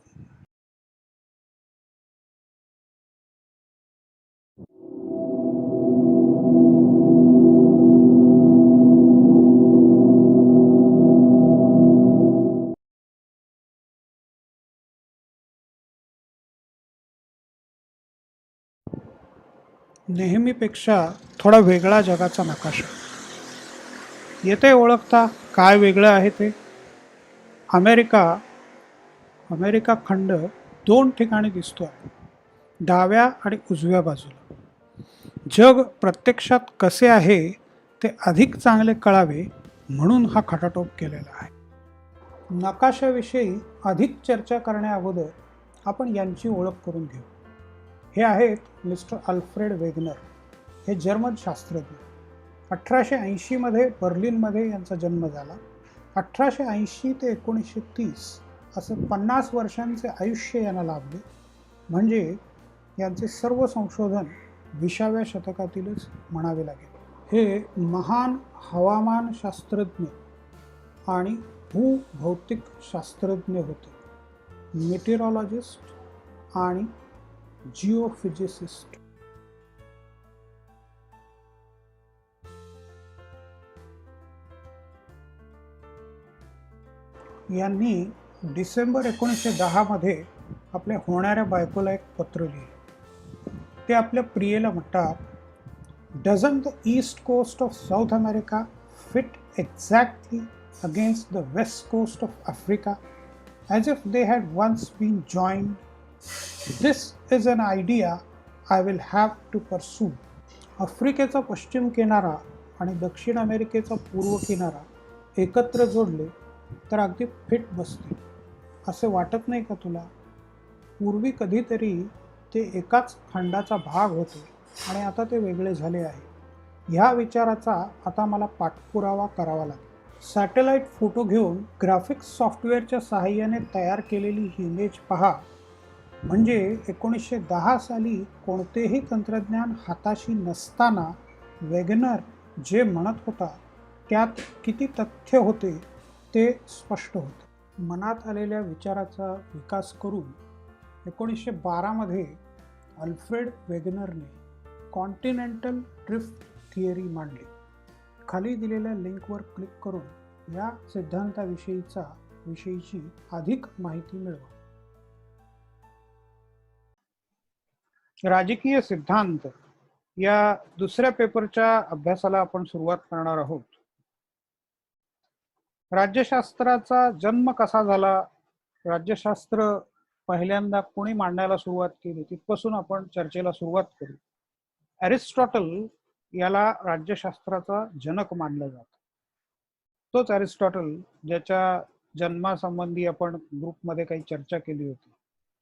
A: नेहमीपेक्षा थोडा वेगळा जगाचा नकाशा येथे ओळखता. काय वेगळं आहे ते? अमेरिका खंड 2 ठिकाणी दिसतो आहे, डाव्या आणि उजव्या बाजूला. जग प्रत्यक्षात कसे आहे ते अधिक चांगले कळावे म्हणून हा खटाटोप केलेला आहे. नकाशाविषयी अधिक चर्चा करण्याअगोदर आपण यांची ओळख करून घेऊ. हे आहेत मिस्टर अल्फ्रेड वेगनर. हे जर्मन शास्त्रज्ञ. 1880 मध्ये बर्लिनमध्ये यांचा जन्म झाला. 1880 ते 1930 असं 50 वर्षांचे आयुष्य यांना लाभले. म्हणजे यांचे सर्व संशोधन 20व्या शतकातीलच म्हणावे लागेल. हे महान हवामान शास्त्रज्ञ आणि भूभौतिक शास्त्रज्ञ होते. मेटेरॉलॉजिस्ट आणि जिओफिजिसिस्ट. यांनी डिसेंबर 1910 मध्ये आपल्या होणाऱ्या बायकोला एक पत्र लिहिले. ते आपल्या प्रियेला म्हणतात, doesn't the east coast of South America fit exactly against the west coast of Africa as if they had once been joined? This is an idea I will have to pursue. आफ्रिकेचा पश्चिम किनारा आणि दक्षिण अमेरिकेचा पूर्व किनारा एकत्र जोडले तर अगदी फिट बसते. असे वाटत नाही का तुला? पूर्वी कधीतरी ते एकाच खंडाचा भाग होते आणि आता ते वेगळे झाले आहे. ह्या विचाराचा आता मला पाठपुरावा करावा लागेल. सॅटेलाइट फोटो घेऊन ग्राफिक्स सॉफ्टवेअरच्या सहाय्याने तयार केलेली ही इमेज पहा. म्हणजे 1910 साली कोणतेही तंत्रज्ञान हाताशी नसताना वेगनर जे म्हणत होता त्यात किती तथ्य होते ते स्पष्ट होते. मनात आलेल्या विचाराचा विकास करून 1912 मध्ये अल्फ्रेड वेगनरने कॉन्टिनेंटल ड्रिफ्ट थिअरी मांडली. खाली दिलेल्या लिंकवर क्लिक करून या सिद्धांताविषयीची अधिक माहिती मिळवा. राजकीय सिद्धांत या दुसऱ्या पेपरच्या अभ्यासाला आपण सुरुवात करणार आहोत. राज्यशास्त्राचा जन्म कसा झाला, राज्यशास्त्र पहिल्यांदा कोणी मांडायला सुरुवात केली तिथपासून आपण चर्चेला सुरुवात करू. अरिस्टॉटल याला राज्यशास्त्राचा जनक मानलं जातं. तोच अरिस्टॉटल ज्याच्या जन्मासंबंधी आपण ग्रुपमध्ये काही चर्चा केली होती.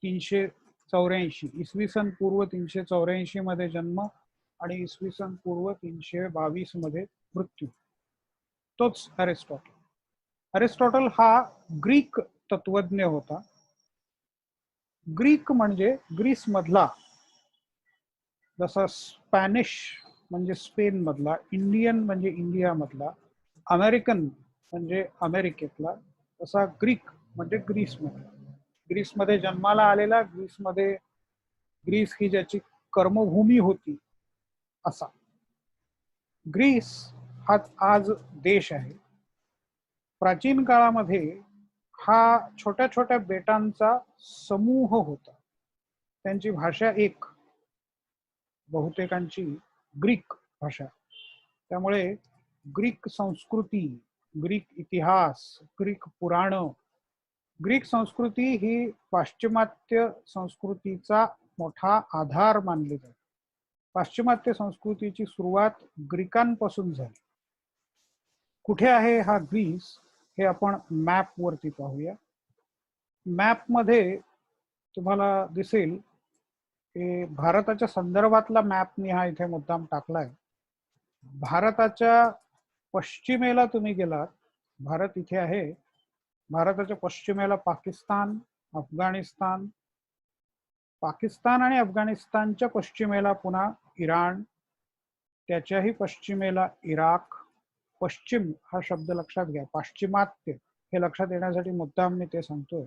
A: 384 इसवी सन पूर्व 384 मध्ये जन्म आणि इसवी सन पूर्व 322 मध्ये मृत्यू. तोच अरिस्टॉटल. अरिस्टॉटल हा ग्रीक तत्वज्ञ होता. ग्रीक म्हणजे ग्रीस मधला, जसा स्पॅनिश म्हणजे स्पेन मधला, इंडियन म्हणजे इंडिया मधला, अमेरिकन म्हणजे अमेरिकेतला, तसा ग्रीक म्हणजे ग्रीस मधला. ग्रीसमध्ये जन्माला आलेला, ग्रीस ही ज्याची कर्मभूमी होती असा. ग्रीस हा आज देश आहे. प्राचीन काळामध्ये हा छोट्या छोट्या बेटांचा समूह होता. त्यांची भाषा एक, बहुतेकांची ग्रीक भाषा. त्यामुळे ग्रीक संस्कृती, ग्रीक इतिहास, ग्रीक पुराण, ग्रीक संस्कृती ही पाश्चिमात्य संस्कृतीचा मोठा आधार मानली जाते. पाश्चिमात्य संस्कृतीची सुरुवात ग्रीकांपासून झाली. कुठे आहे हा ग्रीस हे आपण मॅप वरती पाहूया. मॅप मध्ये तुम्हाला दिसेल की भारताच्या संदर्भातला मॅप मी हा इथे मुद्दाम टाकलाय. भारताच्या पश्चिमेला तुम्ही गेलात, भारत इथे आहे. भारताच्या पश्चिमेला पाकिस्तान, अफगाणिस्तान, पाकिस्तान आणि अफगाणिस्तानच्या पश्चिमेला पुन्हा इराण, त्याच्याही पश्चिमेला इराक. पश्चिम हा शब्द लक्षात घ्या, पाश्चिमात्य हे लक्षात येण्यासाठी मुद्दाम मी ते सांगतोय.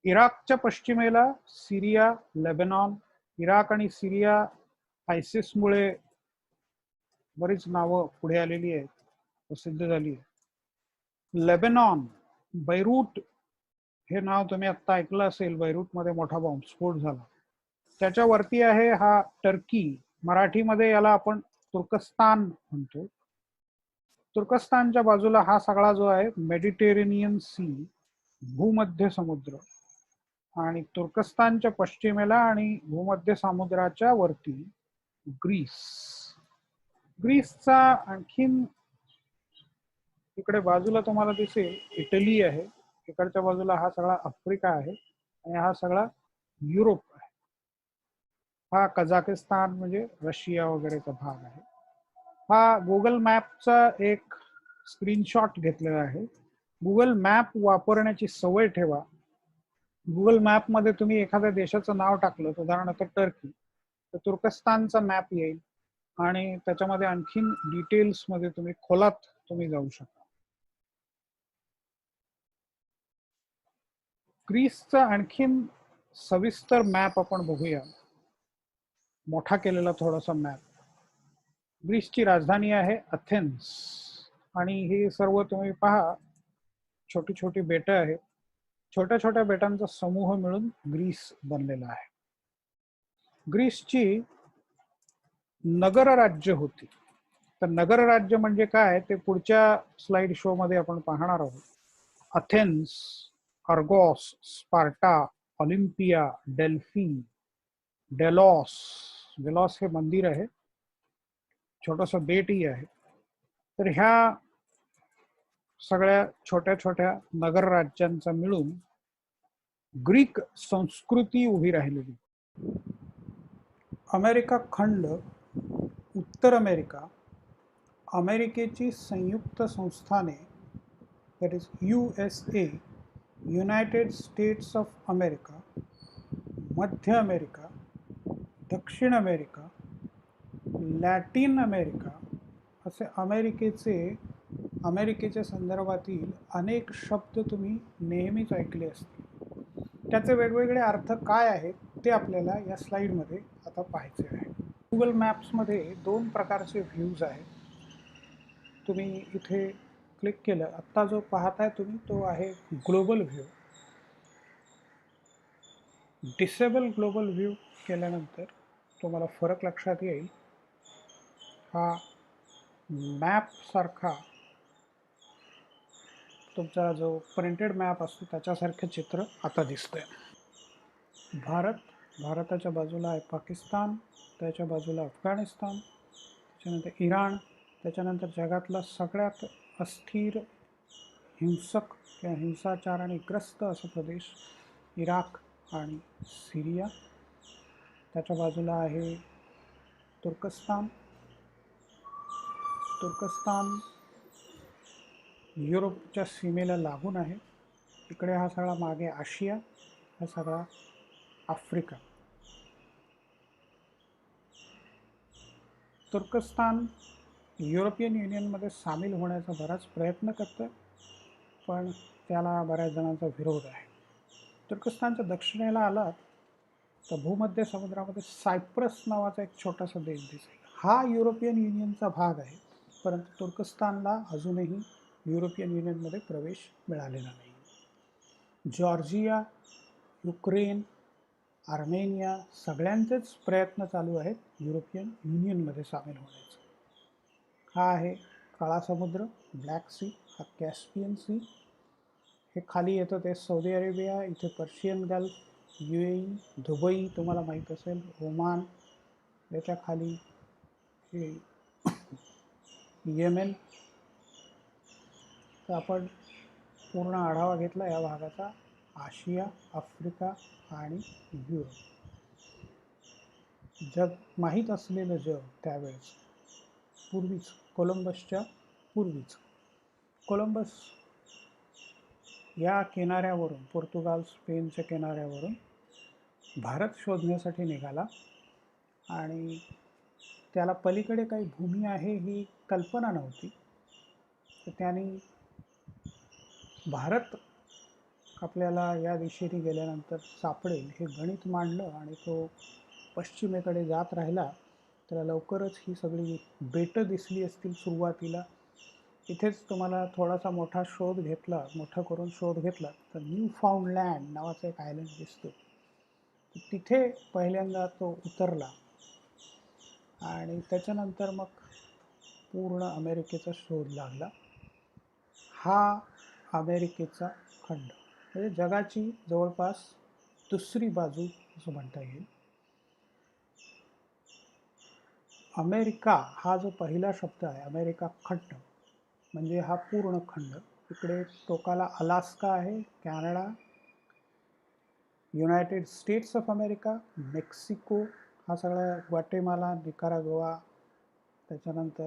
A: इराकच्या पश्चिमेला सिरिया, लेबनॉन. इराक आणि सिरिया आयसिसमुळे बरीच नावं पुढे आलेली आहेत, प्रसिद्ध झाली आहे. लेबनॉन, बैरूट हे नाव तुम्ही आता ऐकलं असेल. बैरूटमध्ये मोठा बॉम्बस्फोट झाला. त्याच्यावरती आहे हा टर्की. मराठीमध्ये याला आपण तुर्कस्तान म्हणतो. तुर्कस्तानच्या बाजूला हा सगळा जो आहे मेडिटेरेनियन सी, भूमध्य समुद्र. आणि तुर्कस्तानच्या पश्चिमेला आणि भूमध्य समुद्राच्या वरती ग्रीस. ग्रीसचा आणखीन इकडे बाजूला तुम्हाला दिसेल इटली आहे. इकडच्या बाजूला हा सगळा आफ्रिका आहे आणि हा सगळा युरोप आहे. हा कझाकिस्तान म्हणजे रशिया वगैरेचा भाग आहे. हा गुगल मॅपचा एक स्क्रीनशॉट घेतलेला आहे. गुगल मॅप वापरण्याची सवय ठेवा. गुगल मॅप मध्ये तुम्ही एखाद्या देशाचं नाव टाकलं, उदाहरणार्थ टर्की, तर तुर्कस्तानचा मॅप येईल आणि त्याच्यामध्ये आणखीन डिटेल्स मध्ये तुम्ही खोलात तुम्ही जाऊ शकता. ग्रीसचा आणखीन सविस्तर मॅप आपण बघूया. मोठा केलेला थोडासा मॅप. ग्रीसची राजधानी आहे अथेन्स आणि हे सर्व तुम्ही पहा, छोटी छोटी बेटं आहेत. छोट्या छोट्या बेटांचा समूह मिळून ग्रीस बनलेला आहे. ग्रीसची नगर राज्य होती. तर नगर राज्य म्हणजे काय ते पुढच्या स्लाइड शो मध्ये आपण पाहणार आहोत. Athens, Argos, Sparta, Olympia, Delphi, Delos. Delos हे मंदिर आहे, छोटस बेटही आहे. तर ह्या सगळ्या छोट्या छोट्या नगर राज्यांचा मिळून ग्रीक संस्कृती उभी राहिलेली. अमेरिका खंड, उत्तर अमेरिका, अमेरिकेची संयुक्त संस्थाने, that is USA, United States of America, मध्य अमेरिका, दक्षिण अमेरिका, लॅटिन अमेरिका असे अमेरिकेच्या संदर्भातील अनेक शब्द तुम्ही नेहमीच ऐकले असतील. त्याचे वेगवेगळे अर्थ काय आहेत ते आपल्याला या स्लाइडमध्ये आता पाहायचे आहे. गुगल मॅप्समध्ये दोन प्रकारचे व्ह्यूज आहेत. तुम्ही इथे क्लिक केलं, आत्ता जो पाहताय तुम्ही तो आहे global view. Disable global view केल्यानंतर तुम्हाला फरक लक्षात येईल. हा मॅप सारखा तुमचा जो प्रिंटेड मॅप असतो त्याच्यासारखं चित्र आता दिसतंय. भारताच्या बाजूला आहे पाकिस्तान, त्याच्या बाजूला अफगाणिस्तान, त्याच्यानंतर इराण, त्याच्यानंतर जगातला सगळ्यात अस्थिर, हिंसक किंवा हिंसाचार आणि ग्रस्त असा प्रदेश इराक आणि सिरिया. त्याच्या बाजूला आहे तुर्कस्तान. युरोपच्या सीमेला लागून आहे. इकडे हा सगळा मागे आशिया, हा सगळा आफ्रिका. तुर्कस्तान युरोपियन युनियनमध्ये सामील होण्याचा बराच प्रयत्न करतोय, पण त्याला बऱ्याच जणांचा विरोध आहे. तुर्कस्तानच्या दक्षिणेला आलात तर भूमध्य समुद्रामध्ये सायप्रस नावाचा एक छोटासा देश दिसेल. हा युरोपियन युनियनचा भाग आहे, परंतु तुर्कस्तानला अजूनही युरोपियन युनियनमध्ये प्रवेश मिळालेला नाही. जॉर्जिया, युक्रेन, आर्मेनिया सगळ्यांचेच प्रयत्न चालू आहेत युरोपियन युनियनमध्ये सामील होण्याचे. हा आहे काळा समुद्र, ब्लॅक सी, हा कॅस्पियन सी. हे खाली येतं ते सौदी अरेबिया, इथे पर्शियन गल्फ, UAE, दुबई तुम्हाला माहीत असेल, ओमान, याच्या खाली हे येमेन. तर आपण पूर्ण आढावा घेतला या भागाचा. आशिया, आफ्रिका आणि युरोप. जग माहीत असलेलं जग त्यावेळेस पूर्वीच, कोलंबसच्या पूर्वीच. कोलंबस या किनाऱ्यावरून, पोर्तुगाल स्पेनच्या किनाऱ्यावरून भारत शोधण्यासाठी निघाला आणि त्याला पलीकडे काही भूमी आहे ही कल्पना नव्हती. तर त्याने भारत आपल्याला या दिशेने गेल्यानंतर सापडेल हे गणित मांडलं आणि तो पश्चिमेकडे जात राहिला. त्याला लवकरच ही सगळी बेटं दिसली असतील सुरुवातीला. इथेच तुम्हाला थोडासा मोठा करून शोध घेतला तर न्यू फाउंडलँड नावाचं एक आयलंड दिसतो. तिथे पहिल्यांदा तो उतरला आणि त्याच्यानंतर मग पूर्ण अमेरिकेचा शोध लागला. हा अमेरिकेचा खंड म्हणजे जगाची जवळपास दुसरी बाजू असं म्हणता येईल. अमेरिका हा जो पहिला शब्द आहे, अमेरिका खंड म्हणजे हा पूर्ण खंड. इकडे टोकाला अलास्का आहे, Canada, United States of America, Mexico, हा सगळा ग्वाटेमाला, निकारागुआ, त्याच्यानंतर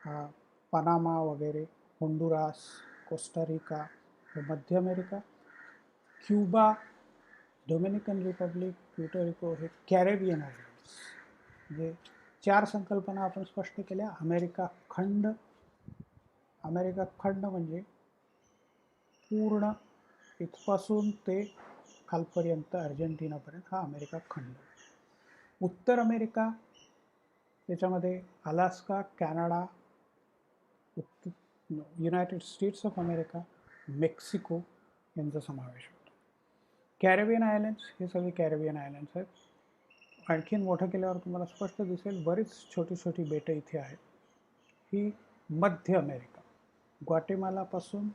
A: हा पनामा वगैरे, होंडुरास, कोस्टारिका हे मध्य अमेरिका, क्युबा, डोमिनिकन रिपब्लिक, प्युर्टोरिको हे कॅरेबियन आयलंड्स. म्हणजे 4 संकल्पना आपण स्पष्ट केल्या. अमेरिका खंड म्हणजे पूर्ण इथपासून ते खालपर्यंत अर्जेंटिनापर्यंत हा अमेरिका खंड. उत्तर अमेरिका त्याच्यामध्ये Alaska, Canada, United States of America, Mexico यांचा समावेश होतो. कॅरेबियन आयलँड्स हे सगळे कॅरेबियन आयलँड्स आहेत. आणखीन मोठं केल्यावर तुम्हाला स्पष्ट दिसेल बरीच छोटी छोटी बेटं इथे आहेत. ही मध्य अमेरिका, ग्वाटेमालापासून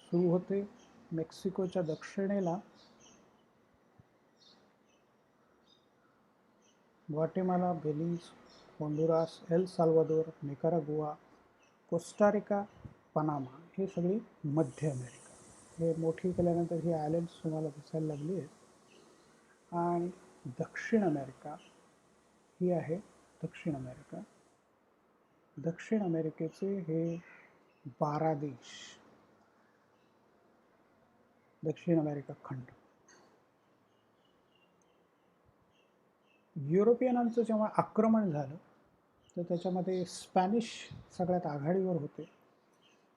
A: सुरू होते, मेक्सिकोच्या दक्षिणेला Guatemala, Belize, Honduras, El Salvador, Nicaragua, Costa Rica, Panama हे सगळी मध्य अमेरिका. हे मोठी केल्यानंतर ही आयलँड्स तुम्हाला दिसायला लागली आहेत. आणि दक्षिण अमेरिका ही आहे दक्षिण अमेरिका. दक्षिण अमेरिकेचे हे 12 देश दक्षिण अमेरिका खंड. युरोपियनांचं जेव्हा आक्रमण झालं तर त्याच्यामध्ये स्पॅनिश सगळ्यात आघाडीवर होते.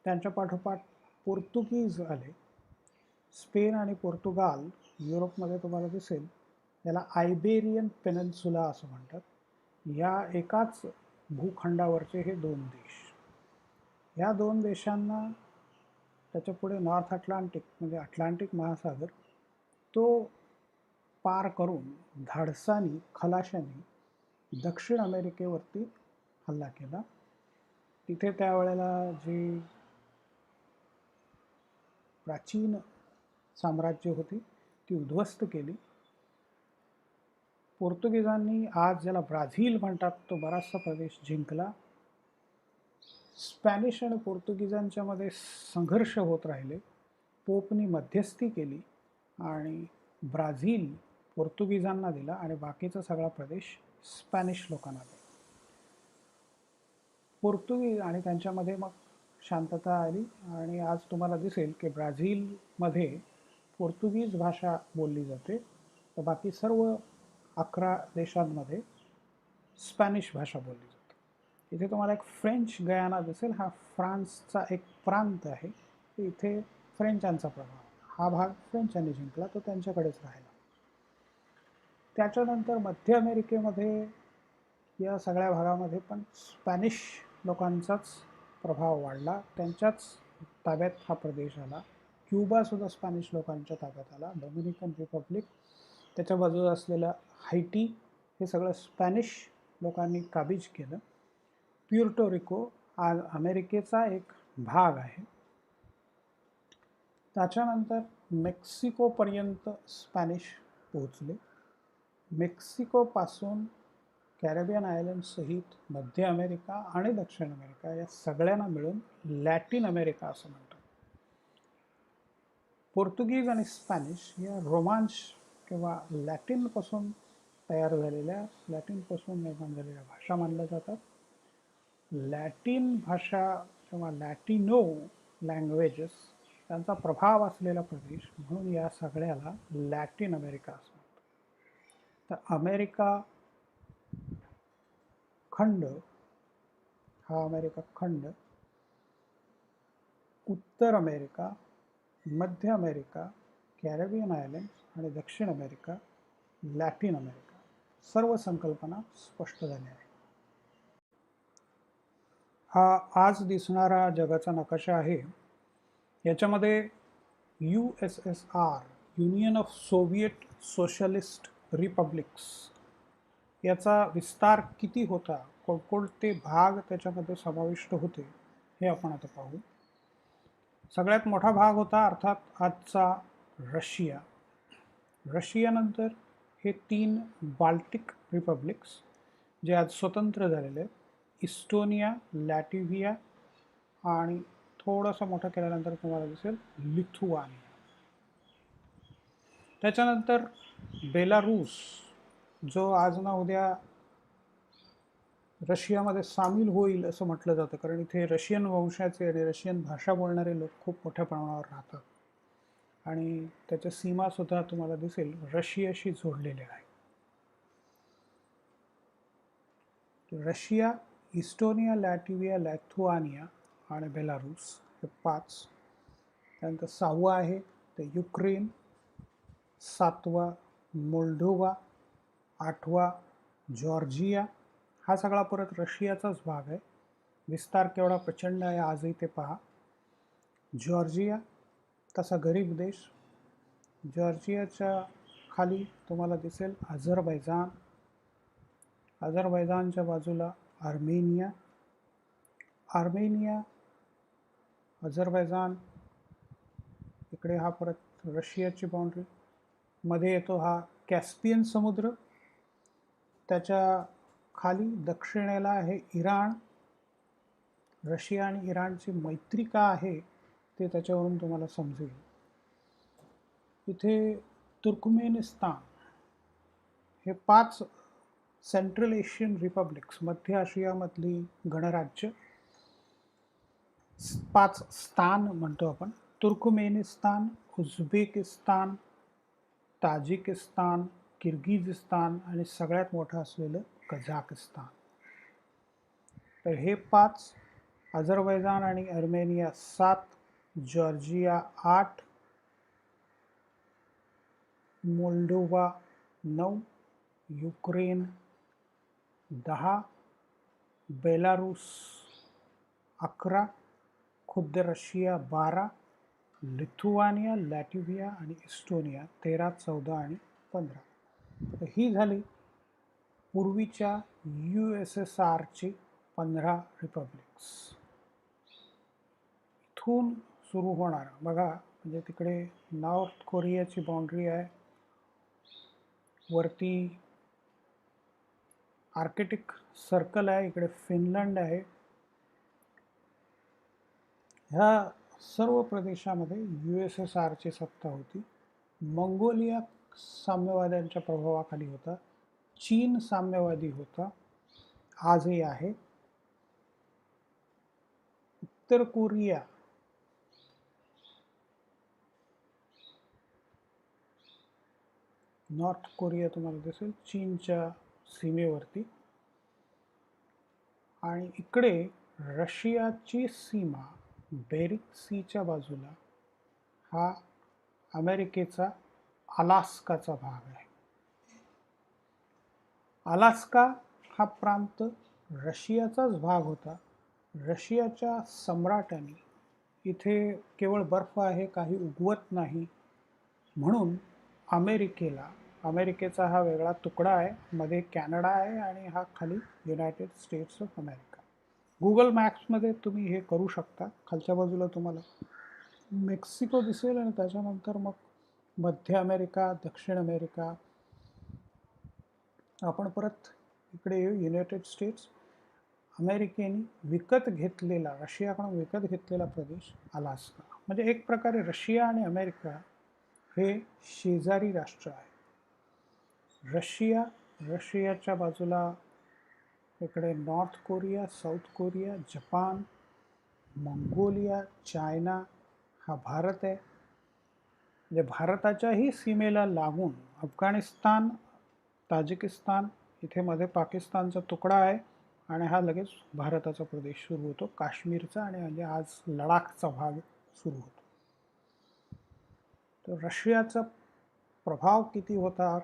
A: त्यांच्या पाठोपाठ पोर्तुगीज आले. स्पेन आणि पोर्तुगाल युरोपमध्ये तुम्हाला दिसेल, याला आयबेरियन पेनिन्सुला असं म्हणतात. या एकाच भूखंडावरचे हे 2 देश. या 2 देशांना त्याच्या पुढे नॉर्थ अटलांटिक म्हणजे अटलांटिक महासागर तो पार करून धाडसानी खलाशाने दक्षिण अमेरिकेवरती हल्ला केला. तिथे त्यावेळेला जी प्राचीन साम्राज्य होती ती उद्ध्वस्त केली. पोर्तुगीजांनी आज ज्याला ब्राझील म्हणतात तो बराचसा प्रदेश जिंकला. स्पॅनिश आणि पोर्तुगीजांच्या मध्ये संघर्ष होत राहिले. पोपनी मध्यस्थी केली आणि ब्राझील पोर्तुगीजांना दिला आणि बाकीचा सगळा प्रदेश स्पॅनिश लोकांना दिला. पोर्तुगीज आणि त्यांच्यामध्ये मग शांतता आली आणि आज तुम्हाला दिसेल की ब्राझीलमध्ये पोर्तुगीज भाषा बोलली जाते, तर बाकी सर्व 11 देशांमध्ये स्पॅनिश भाषा बोलली जाते. इथे तुम्हाला एक फ्रेंच गयाना दिसेल. हा फ्रान्सचा एक प्रांत आहे. इथे फ्रेंचांचा प्रभाव. हा भाग फ्रेंचांनी जिंकला, तो त्यांच्याकडेच राहिला. त्याच्यानंतर मध्य अमेरिकेमध्ये या सगळ्या भागामध्ये पण स्पॅनिश लोकांचाच प्रभाव वाढला. त्यांच्याच ताब्यात हा प्रदेश आला. क्युबासुद्धा स्पॅनिश लोकांच्या ताब्यात आला. डोमिनिकन रिपब्लिक, त्याच्या बाजूला असलेलं हैटी हे सगळं स्पॅनिश लोकांनी काबीज केलं. प्युर्टोरिको आज अमेरिकेचा एक भाग आहे. त्याच्यानंतर मेक्सिकोपर्यंत स्पॅनिश पोहोचले. मेक्सिकोपासून कॅरेबियन आयलंडसहित मध्य अमेरिका आणि दक्षिण अमेरिका या सगळ्यांना मिळून लॅटिन अमेरिका असं म्हणतात. पोर्तुगीज आणि स्पॅनिश या रोमांश किंवा लॅटिनपासून तयार झालेल्या, लॅटिनपासून निर्माण झालेल्या भाषा मानल्या जातात. लॅटिन भाषा किंवा लॅटिनो लँग्वेजेस त्यांचा प्रभाव असलेला प्रदेश म्हणून या सगळ्याला लॅटिन अमेरिका असं म्हणतात. तर अमेरिका खंड हा अमेरिका खंड उत्तर अमेरिका, मध्य अमेरिका, कॅरेबियन आयलंड्स आणि दक्षिण अमेरिका, लॅटिन अमेरिका सर्व संकल्पना स्पष्ट झाल्या आहेत. हा आज दिसणारा जगाचा नकाशा आहे. याच्यामध्ये USSR, union of Soviet socialist republics याचा विस्तार किती होता, कोणकोणते भाग त्याच्यामध्ये समाविष्ट होते हे आपण आता पाहू. सगळ्यात मोठा भाग होता अर्थात आजचा रशिया. रशियानंतर हे 3 बाल्टिक रिपब्लिक्स जे आज स्वतंत्र झालेले आहेत. इस्टोनिया, लॅटिव्हिया आणि थोडंसं मोठं केल्यानंतर तुम्हाला दिसेल लिथुआनिया. त्याच्यानंतर बेलारूस जो आज ना उद्या रशियामध्ये सामील होईल असं म्हटलं जातं, कारण इथे रशियन वंशाचे आणि रशियन भाषा बोलणारे लोक खूप मोठ्या प्रमाणावर राहतात आणि त्याच्या सीमासुद्धा तुम्हाला दिसेल रशियाशी जोडलेल्या आहेत. रशिया, इस्टोनिया, लॅटव्हिया, लॅथुआनिया आणि बेलारूस हे 5. त्यानंतर 6वं आहे ते युक्रेन, 7वा मोल्डोवा, 8वा जॉर्जिया. हा सगळा परत रशियाचाच भाग आहे. विस्तार केवढा प्रचंड आहे आजही ते पहा. जॉर्जिया तसा गरीब देश. जॉर्जियाच्या खाली तुम्हाला दिसेल अझरबैजान, अझरबैजानच्या बाजूला आर्मेनिया, आर्मेनिया, अझरबैजान, इकडे हा परत रशियाची बाउंड्री. मध्ये येतो हा कॅस्पियन समुद्र, त्याच्या खाली दक्षिणेला आहे इराण. रशिया आणि इराणची मैत्री का आहे ते त्याच्यावरून तुम्हाला समजेल. इथे तुर्कमेनिस्तान हे 5 सेंट्रल एशियन रिपब्लिक्स, मध्य आशियामधली गणराज्य, 5 स्थान म्हणतो आपण. तुर्कमेनिस्तान, उझबेकिस्तान, ताजिकिस्तान, किर्गिझिस्तान आणि सगळ्यात मोठं असलेलं कझाकिस्तान. तर हे 5, अझरबैजान आणि Armenia 7, Georgia 8, Moldova 9, Ukraine 10, Belarus 11, खुद्द रशिया 12, लिथुआनिया, लॅटव्हिया आणि इस्टोनिया 13, 14 आणि 15. तर ही झाली पूर्वीच्या USSRची 15 रिपब्लिक्स. इथून सुरू होणार बघा, म्हणजे तिकडे नॉर्थ कोरियाची बाउंड्री आहे, वरती आर्कटिक सर्कल आहे, इकडे फिनलंड आहे. ह्या सर्व प्रदेशामध्ये USSRची सत्ता होती. मंगोलिया साम्यवाद्यांच्या प्रभावाखाली होता. चीन साम्यवादी होता, आजही आहे. उत्तर कोरिया नॉर्थ कोरिया तुम्हाला दिसेल चीनच्या सीमेवरती. आणि इकडे रशियाची सीमा बेरिंग सीच्या बाजूला हा अमेरिकेचा अलास्काचा भाग आहे. अलास्का हा प्रांत रशियाचाच भाग होता. रशियाच्या सम्राटांनी इथे केवळ बर्फ आहे, काही उगवत नाही, म्हणून अमेरिकेचा हा वेगळा तुकडा आहे, मध्ये कॅनडा आहे आणि हा खाली United States of America. Google मॅप्समध्ये तुम्ही हे करू शकता. खालच्या बाजूला तुम्हाला मेक्सिको दिसेल आणि त्याच्यानंतर मग मध्य अमेरिका, दक्षिण अमेरिका. आपण परत इकडे येऊ. युनायटेड स्टेट्स, अमेरिकेने विकत घेतलेला, रशियाकडून विकत घेतलेला प्रदेश अलास्का. म्हणजे एक प्रकारे रशिया आणि अमेरिका हे शेजारी राष्ट्र आहे. रशियाच्या बाजूला इकडे north Korea, south Korea, Japan, Mongolia, China, हा भारत आहे. म्हणजे भारताच्याही सीमेला लागून अफगाणिस्तान, ताजिकिस्तान, इथे मध्ये पाकिस्तानचा तुकडा आहे आणि हा लगेच भारताचा प्रदेश सुरू होतो, काश्मीरचा, आणि म्हणजे आज लडाखचा भाग सुरू होतो. तर रशियाचा प्रभाव किती होता,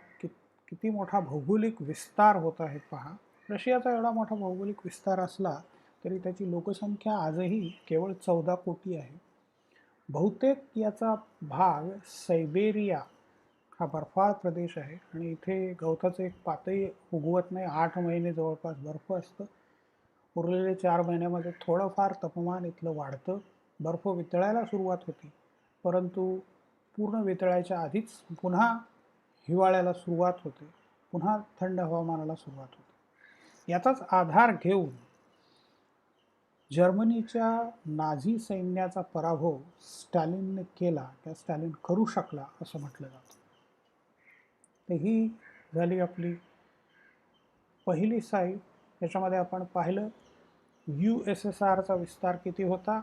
A: किती मोठा भौगोलिक विस्तार होता हे पहा. रशियाचा एवढा मोठा भौगोलिक विस्तार असला तरी त्याची लोकसंख्या आजही केवळ 14 कोटी आहे. बहुतेक याचा भाग सायबेरिया हा बर्फाळ प्रदेश आहे आणि इथे गवताचं एक पातही उगवत नाही. 8 महिने जवळपास बर्फ असतं. उरलेले 4 महिन्यामध्ये थोडंफार तापमान इथलं वाढतं. बर्फ वितळायला सुरुवात होती, परंतु पूर्ण वितळायच्या आधीच पुन्हा हिवाळ्याला सुरुवात होते, पुन्हा थंड हवामानाला सुरुवात होते. याचाच आधार घेऊन जर्मनीच्या नाझी सैन्याचा पराभव स्टॅलिनने केला किंवा स्टॅलिन करू शकला असं म्हटलं जातं. तर ही झाली आपली पहिली साईड. याच्यामध्ये आपण पाहिलं USSRचा विस्तार किती होता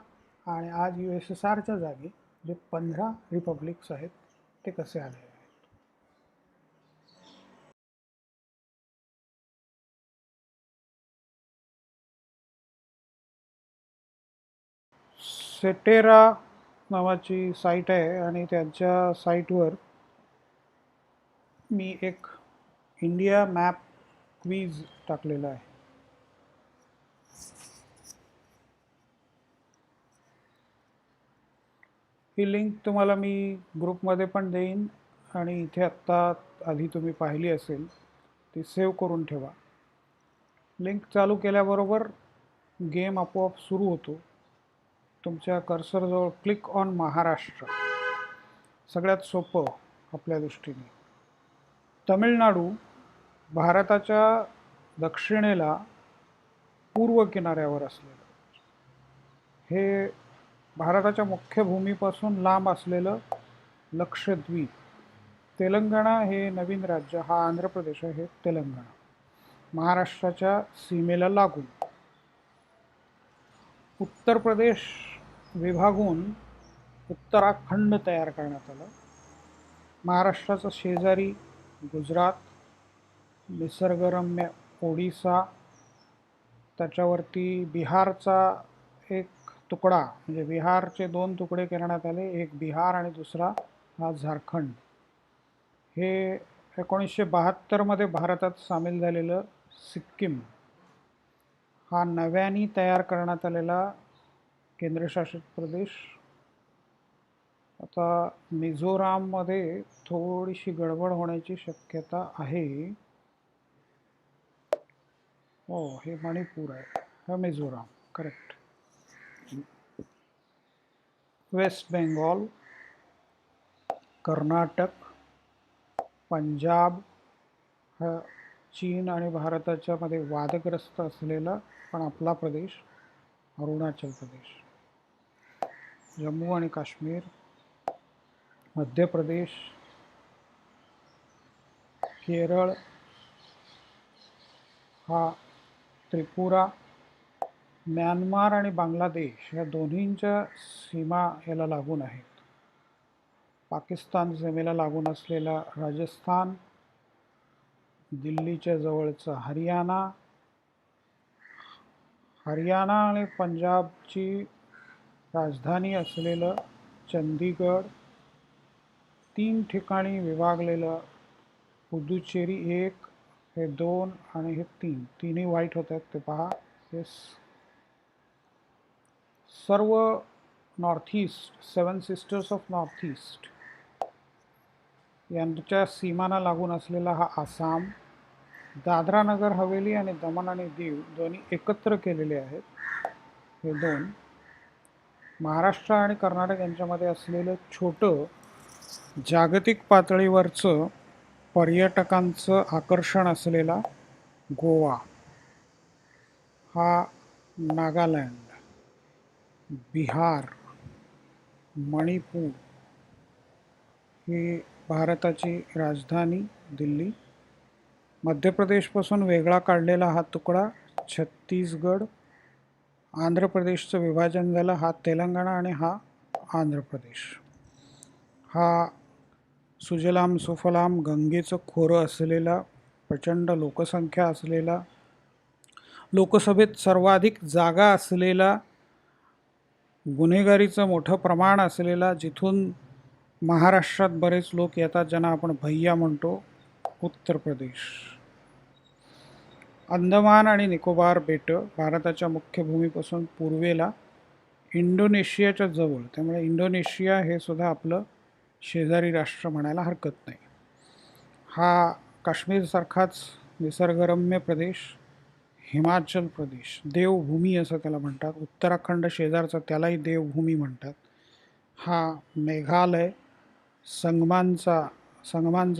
A: आणि आज USSRच्या जागी जे 15 रिपब्लिक्स आहेत ते कसे आले आहेत. सेटेरा नावाची साईट आहे आणि त्यांच्या साईटवर मी एक इंडिया मॅप क्वीज टाकलेला आहे. ही लिंक तुम्हाला मी ग्रुपमध्ये पण देईन आणि इथे आत्ता आधी तुम्ही पाहिली असेल ती सेव्ह करून ठेवा. लिंक चालू केल्याबरोबर गेम आपोआप सुरू होतो. तुमच्या कर्सरजवळ क्लिक ऑन महाराष्ट्र, सगळ्यात सोपं आपल्या दृष्टीने. तमिळनाडू भारताच्या दक्षिणेला पूर्व किनाऱ्यावर असलेलं, हे भारताच्या मुख्य भूमीपासून लांब असलेलं लक्षद्वीप. तेलंगणा हे नवीन राज्य, हा आंध्र प्रदेश आहे, हे तेलंगणा महाराष्ट्राच्या सीमेला लागून. उत्तर प्रदेश विभागून उत्तराखंड तयार करण्यात आलं. महाराष्ट्राचा शेजारी गुजरात, निसर्गरम्य ओडिसा, त्याच्यावरती बिहारचा एक तुकडा, म्हणजे बिहारचे 2 तुकडे करण्यात आले, एक बिहार आणि दुसरा हा झारखंड. हे 1972 भारतात सामील झालेलं सिक्कीम, हा नव्याने तयार करण्यात आलेला केंद्रशासित प्रदेश. आता मिझोराममध्ये थोडीशी गडबड होण्याची शक्यता आहे. हो, हे मणिपूर आहे, हा मिझोराम, करेक्ट. वेस्ट बेंगॉल, कर्नाटक, पंजाब, हा चीन आणि भारताच्या मध्ये वादग्रस्त असलेला पण आपला प्रदेश अरुणाचल प्रदेश. जम्मू आणि काश्मीर, मध्य प्रदेश, केरळ, हा त्रिपुरा, म्यानमार आणि बांगलादेश या दोन्हींच्या सीमा याला लागून आहेत. पाकिस्तान सीमेला लागून असलेला राजस्थान, दिल्लीच्या जवळचा हरियाणा, हरियाणा आणि पंजाबची राजधानी असलेलं चंदीगड, 3 ठिकाणी विभागलेलं पुदुचेरी, 1, हे 2 आणि हे 3, तिन्ही व्हाईट होत आहेत ते पहा. हे सर्व north east, 7 sisters of north east यांच्या सीमाना लागून असलेला हा आसाम. दादरा नगर हवेली आणि दमण आणि दीव दोन्ही एकत्र केलेले आहेत, हे 2. महाराष्ट्र आणि कर्नाटक यांच्यामध्ये असलेलं छोटं जागतिक पातळीवरचं पर्यटकांचं आकर्षण असलेला गोवा, हा नागालँड, बिहार, मणिपूर, ही भारताची राजधानी दिल्ली. मध्य प्रदेशपासून वेगळा काढलेला हा तुकडा छत्तीसगड. आंध्र प्रदेशचं विभाजन झालं, हा तेलंगणा आणि हा आंध्र प्रदेश. हा सुजलाम सुफलाम गंगेचं खोरं असलेला, प्रचंड लोकसंख्या असलेला, लोकसभेत सर्वाधिक जागा असलेला, गुन्हेगारीचं मोठं प्रमाण असलेला, जिथून महाराष्ट्रात बरेच लोक येतात ज्यांना आपण भैया म्हणतो, उत्तर प्रदेश. अंदमान आणि निकोबार बेटं भारताच्या मुख्य भूमीपासून पूर्वेला इंडोनेशियाच्या जवळ, त्यामुळे इंडोनेशिया हे सुद्धा आपलं शेजारी राष्ट्र म्हणायला हरकत नाही. हा काश्मीरसारखाच निसर्गरम्य प्रदेश, हिमाचल प्रदेश, देवभूमी असं त्याला म्हणतात. उत्तराखंड शेजारचा, त्यालाही देवभूमी म्हणतात. हा मेघालय, संगमांचं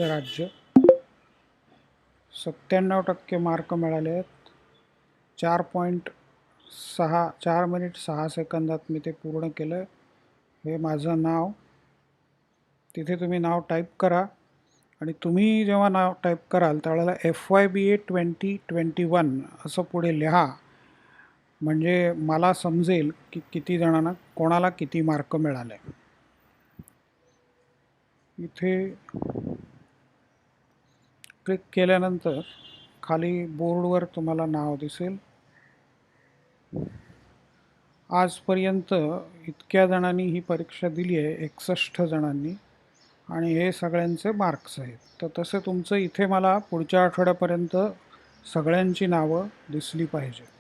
A: राज्य. 97% मार्क मिळाले आहेत. 4 मिनिट 6 सेकंदात मी ते पूर्ण केलं. हे माझं नाव, तिथे तुम्ही नाव टाईप करा आणि तुम्ही जेव्हा नाव टाईप कराल त्यावेळेला FYBA 2021 असं पुढे लिहा, म्हणजे मला समजेल की किती जणांना कोणाला किती मार्क मिळाले. इथे क्लिक केल्यानंतर खाली बोर्डवर तुम्हाला नाव दिसेल. आजपर्यंत इतक्या जणांनी ही परीक्षा दिली आहे, 61 जणांनी, आणि हे सगळ्यांचे मार्क्स आहेत. तर तसं तुमचं इथे मला पुढच्या आठवड्यापर्यंत सगळ्यांची नावं दिसली पाहिजेत.